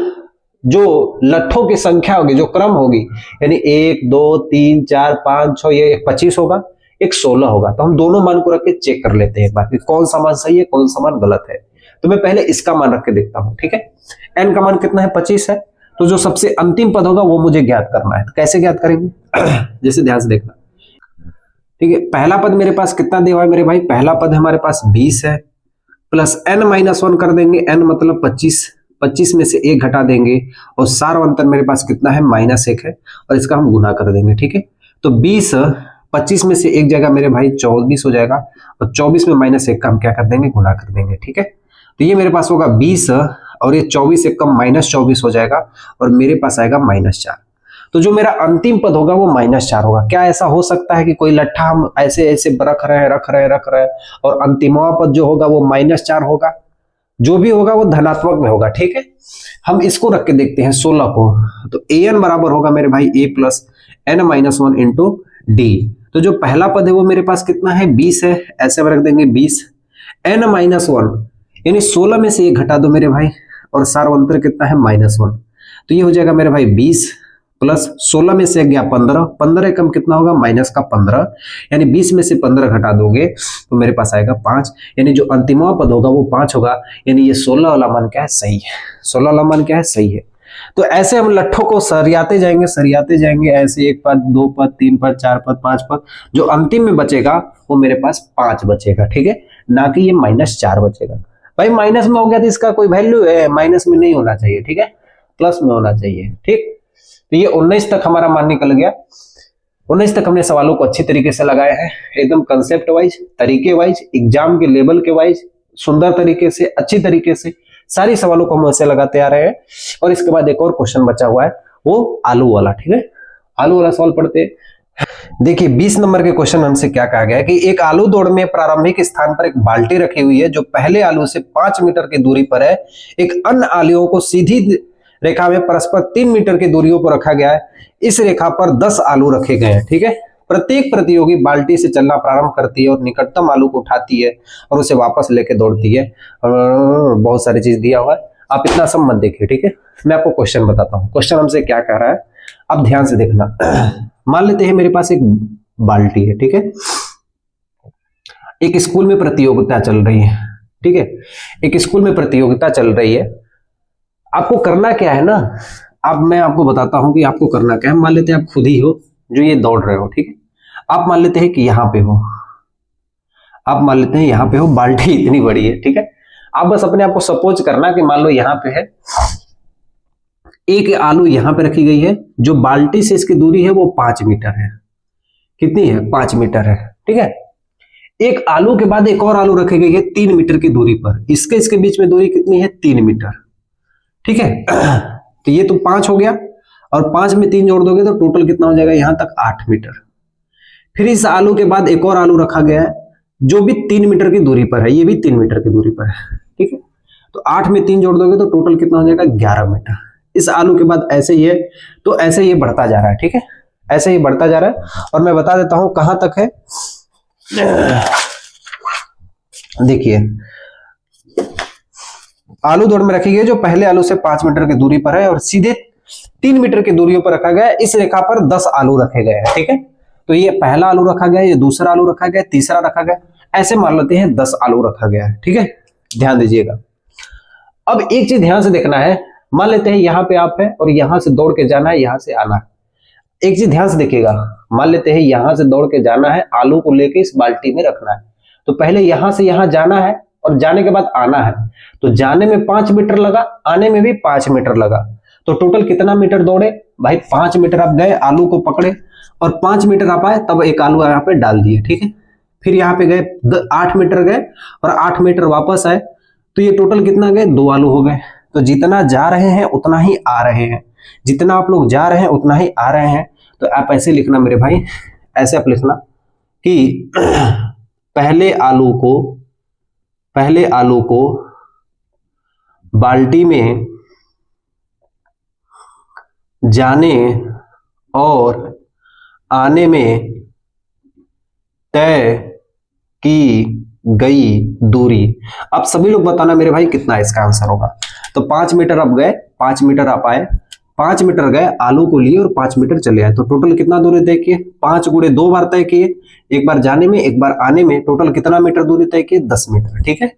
जो लट्ठों की संख्या होगी, जो क्रम होगी, यानी 1 2 3 4 5 6, ये 25 होगा, एक 16 होगा। तो हम दोनों मान को रख के चेक कर लेते हैं एक बार कि कौन सा मान सही है कौन सा मान गलत है। तो मैं पहले इसका मान रख के देखता हूं। ठीक है, n का मान कितना है 25 है, तो जो सबसे अंतिम पद होगा वो मुझे ज्ञात करना है। तो कैसे ज्ञात करेंगे जैसे ध्यान से देखना। ठीक है, पहला पद मेरे पास कितना दिया हुआ है मेरे भाई, पहला पद हमारे पास 20 है, प्लस n माइनस 1 कर देंगे, n मतलब 25, 25 में से 1 घटा देंगे और सारा अंतर मेरे पास कितना है -1 है और इसका हम गुना कर देंगे। ठीक है, तो 20 25 में से 1 जगह मेरे भाई 24 हो जाएगा और 24 में -1 का हम क्या कर देंगे, गुना कर देंगे। ठीक है, तो ये मेरे पास होगा 20 और ये 24 से कम -24 हो जाएगा और मेरे पास आएगा -4। तो जो मेरा अंतिम पद होगा वो -4 होगा। क्या ऐसा हो सकता है कि कोई लट्ठा हम ऐसे ऐसे रख रहे हैं और अंतिमवा पद जो होगा वो -4 होगा? जो भी होगा वो धनात्मक में होगा। ठीक है, हम इसको रख के देखते हैं 16 को, तो an बराबर होगा मेरे भाई a plus n minus 1 into D. तो जो पहला पद है वो मेरे पास कितना है 20 है, ऐसे में रख देंगे 20, n माइनस 1 यानी 16 में से 1 घटा दो मेरे भाई और सारा अंतर कितना है -1, तो ये हो जाएगा मेरे भाई 20 प्लस 16 में से गया 15, 15 कम कितना होगा माइनस का 15, यानी 20 में से 15 घटा दोगे तो मेरे पास आएगा 5, यानी जो अंतिमवा पद होगा वो 5 होगा, यानी ये 16 वाला मान क्या है सही है, 16 वाला मान क्या है सही है। तो ऐसे हम लट्ठों को सरियाते जाएंगे ऐसे 1 पद 2 पद 3 पद 4 पद 5 पद, जो अंतिम में बचेगा वो मेरे पास 5 बचेगा। ठीक है, ना कि ये -4 बचेगा। भाई माइनस में हो गया तो इसका कोई वैल्यू है, माइनस में नहीं होना चाहिए। ठीक है, प्लस में होना चाहिए। ठीक, तो ये 19 तक हमारा मान निकल गया। 19 तक हमने सवालों को अच्छी तरीके से लगाया है, एकदम कंसेप्ट वाइज, तरीके वाइज, एग्जाम के लेवल के वाइज, सुंदर तरीके से, अच्छी तरीके से सारी सवालों को हम ऐसे लगाते आ रहे हैं। और इसके बाद एक और क्वेश्चन बचा हुआ है, वो आलू वाला। ठीक है, आलू वाला सवाल पढ़ते हैं। देखिए 20 नंबर के क्वेश्चन हमसे क्या कहा गया है कि एक आलू दौड़ में प्रारंभिक स्थान पर एक बाल्टी रखी हुई है जो पहले आलू से 5 मीटर की दूरी पर है। एक अन्य आलुओं को सीधी रेखा में परस्पर 3 मीटर की दूरियों पर रखा गया है। इस रेखा पर 10 आलू रखे गए हैं। ठीक है, प्रत्येक प्रतियोगी बाल्टी से चलना प्रारंभ करती है और निकटतम आलू को उठाती है और उसे वापस लेके दौड़ती है। बहुत सारी चीज दिया हुआ है, आप इतना सब मत देखिए। ठीक है, मैं आपको क्वेश्चन बताता हूँ। क्वेश्चन हमसे क्या कह रहा है, अब ध्यान से देखना। मान लेते हैं मेरे पास एक बाल्टी है। ठीक है, एक स्कूल में प्रतियोगिता चल रही है। ठीक है, एक स्कूल में प्रतियोगिता चल रही है। आपको करना क्या है ना, अब मैं आपको बताता हूं कि आपको करना क्या है। मान लेते हैं आप खुद ही हो जो ये दौड़ रहे हो। ठीक है, आप मान लेते हैं कि यहां पे हो, आप मान लेते हैं यहां पे हो, बाल्टी इतनी बड़ी है। ठीक है, आप बस अपने आप को सपोज करना कि मान लो यहां पे है, एक आलू यहां पे रखी गई है, जो बाल्टी से इसकी दूरी है वो 5 मीटर है। कितनी है? 5 मीटर है। ठीक है, एक आलू के बाद एक और आलू रखी गई है 3 मीटर की दूरी पर। इसके बीच में दूरी कितनी है? 3 मीटर। ठीक है, तो ये तो 5 हो गया और 5 में 3 जोड़ दोगे तो टोटल कितना हो जाएगा यहां तक? 8 मीटर। फिर इस आलू के बाद एक और आलू रखा गया है जो भी 3 मीटर की दूरी पर है, ये भी 3 मीटर की दूरी पर है। ठीक है, तो 8 में 3 जोड़ दोगे तो टोटल कितना हो जाएगा? 11 मीटर। इस आलू के बाद ऐसे ही है, तो ऐसे ही बढ़ता जा रहा है। ठीक है, ऐसे ही बढ़ता जा रहा है और मैं बता देता हूं कहां तक है। देखिए आलू दौड़ में रखी गई जो पहले आलू से 5 मीटर की दूरी पर है और सीधे 3 मीटर की दूरियों पर रखा गया है। इस रेखा पर 10 आलू रखे गए हैं। ठीक है, तो ये पहला आलू रखा गया, ये दूसरा आलू रखा गया, तीसरा रखा गया, ऐसे मान लेते हैं 10 आलू रखा गया है। ठीक है, ध्यान दीजिएगा। अब एक चीज ध्यान से देखना है, मान लेते हैं यहां पे आप है और यहां से दौड़ के जाना है, यहां से आना है। एक चीज ध्यान से देखिएगा, मान लेते हैं यहां से दौड़ के जाना है, आलू को लेके इस बाल्टी में रखना है। तो पहले यहां से यहां जाना है और जाने के बाद आना है। तो जाने में 5 मीटर लगा, आने में भी 5 मीटर लगा, तो टोटल कितना मीटर दौड़े भाई? 5 मीटर आप गए, आलू को पकड़े और 5 मीटर आप आए, तब एक आलू यहाँ पे डाल दिए। ठीक है, फिर यहाँ पे गए 8 मीटर गए और 8 मीटर वापस आए, तो ये टोटल कितना गए? 2 आलू हो गए। तो जितना जा रहे हैं उतना ही आ रहे हैं, जितना आप लोग जा रहे हैं उतना ही आ रहे हैं। तो आप ऐसे लिखना मेरे भाई, ऐसे आप लिखना कि पहले आलू को बाल्टी में जाने और आने में तय की गई दूरी। अब सभी लोग बताना मेरे भाई कितना इसका आंसर होगा। तो 5 मीटर आप गए, 5 मीटर आप आए, 5 मीटर गए, आलू को लिए और 5 मीटर चले आए, तो टोटल कितना दूरी तय किए? 5 गुणे 2 बार तय किए, एक बार जाने में एक बार आने में, टोटल कितना मीटर दूरी तय किए? 10 मीटर। ठीक है,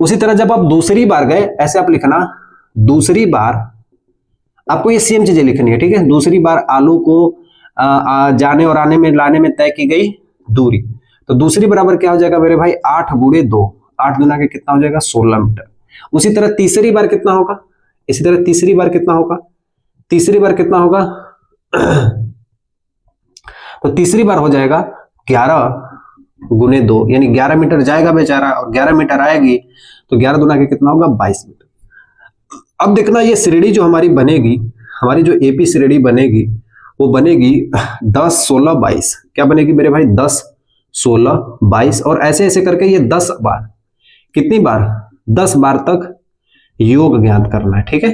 उसी तरह जब आप दूसरी बार गए, ऐसे आप लिखना, दूसरी बार आपको ये सेम चीजें लिखनी है। ठीक है, दूसरी बार आलू को जाने और आने में लाने में तय की गई दूरी, तो दूसरी बराबर क्या हो जाएगा मेरे भाई? 8 गुणे 2, 8 गुना के कितना हो जाएगा? 16 मीटर। उसी तरह तीसरी बार कितना होगा? इसी तरह तीसरी बार कितना होगा? तीसरी बार कितना होगा? तो तीसरी बार हो जाएगा 11 गुणे 2, यानी 11 मीटर जाएगा बेचारा और 11 मीटर आएगी, तो 11 दुना के कितना होगा? 22 मीटर। अब देखना ये श्रेणी जो हमारी बनेगी, हमारी जो एपी श्रेणी बनेगी, वो बनेगी 10, 16, 22। क्या बनेगी मेरे भाई? 10, 16, 22 और ऐसे ऐसे करके ये 10 बार, कितनी बार? 10 बार तक योग ज्ञात करना है। ठीक है,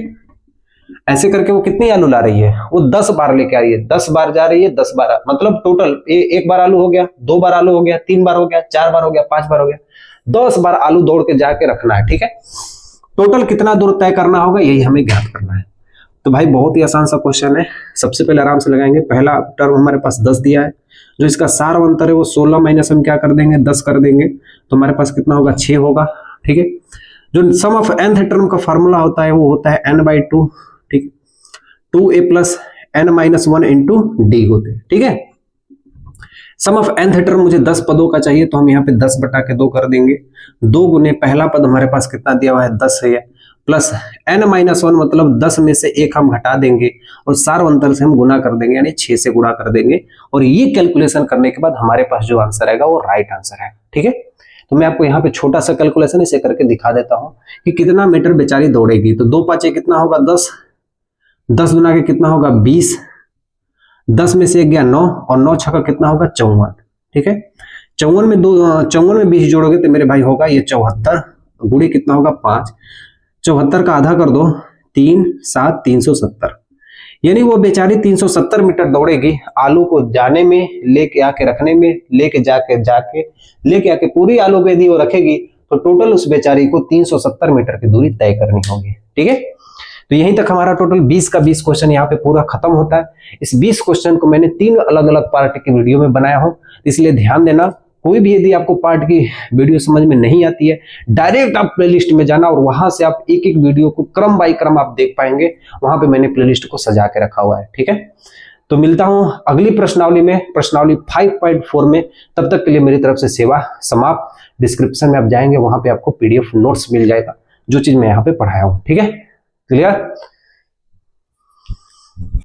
ऐसे करके वो कितनी आलू ला रही है? वो 10 बार लेके आ रही है, 10 बार जा रही है, 10 बार, मतलब टोटल एक बार आलू हो गया, 2 बार आलू हो गया, 3 बार हो गया, 4 बार हो गया, 5 बार हो गया, 10 बार आलू दौड़ के जाके रखना है। ठीक है, टोटल कितना दूर तय करना होगा यही हमें ज्ञात करना है। तो भाई बहुत ही आसान सा क्वेश्चन है। सबसे पहले आराम से लगाएंगे, पहला टर्म हमारे पास 10 दिया है, जो इसका सार अंतर है वो 16 माइनस हम क्या कर देंगे? 10 कर देंगे, तो हमारे पास कितना होगा? 6 होगा। ठीक है, जो सम ऑफ nth टर्म का फॉर्मूला होता है वो होता है n/2। ठीक है, 2a plus n-1 into d होते हैं। ठीक है, सम ऑफ nth टर्म मुझे 10 पदों का चाहिए, तो हम यहाँ पे 10/2 कर देंगे। 2 गुने पहला पद हमारे पास कितना दिया हुआ है? 10 है, प्लस n-1 मतलब 10 में से 1 हम घटा देंगे और सार्वंतर से हम गुना कर देंगे, यानी 6 से गुणा कर देंगे। और ये कैलकुलेशन करने के बाद हमारे पास जो आंसर आएगा वो राइट आंसर है। ठीक है, तो मैं आपको यहाँ पे छोटा सा कैलकुलेशन इसे करके दिखा देता हूँ कि कितना मीटर बेचारी दौड़ेगी। तो 2 पाँचे कितना होगा 10, 10 गुना के कितना होगा 20, 10 में से 1 गया 9 और 9 छक्का कितना होगा 54। ठीक है, 54 में 20 जोड़ोगे तो मेरे भाई होगा ये 74, गुणे कितना होगा 5, 74 का आधा कर दो 3, 7, 370, यानी वो बेचारी 370 मीटर दौड़ेगी। आलू को जाने में, लेके आके रखने में, लेके आके पूरी आलू को यदि वो रखेगी तो टोटल उस बेचारी को 370 मीटर की दूरी तय करनी होगी। ठीक है, तो यहीं तक हमारा टोटल 20 का 20 क्वेश्चन यहाँ पे पूरा खत्म होता है। इस 20 क्वेश्चन को मैंने 3 अलग अलग पार्ट की वीडियो में बनाया हूं, इसलिए ध्यान देना। कोई भी यदि आपको पार्ट की वीडियो समझ में नहीं आती है, डायरेक्ट आप प्लेलिस्ट में जाना और वहां से आप एक एक वीडियो को क्रम बाय क्रम आप देख पाएंगे। वहां पे मैंने प्लेलिस्ट को सजा के रखा हुआ है। ठीक है, तो मिलता हूं अगली प्रश्नावली में, प्रश्नावली 5.4 में। तब तक के लिए मेरी तरफ से सेवा समाप्त। डिस्क्रिप्शन में आप जाएंगे, वहां पे आपको PDF नोट्स मिल जाएगा, जो चीज मैं यहाँ पे पढ़ाया हूँ। ठीक है, क्लियर।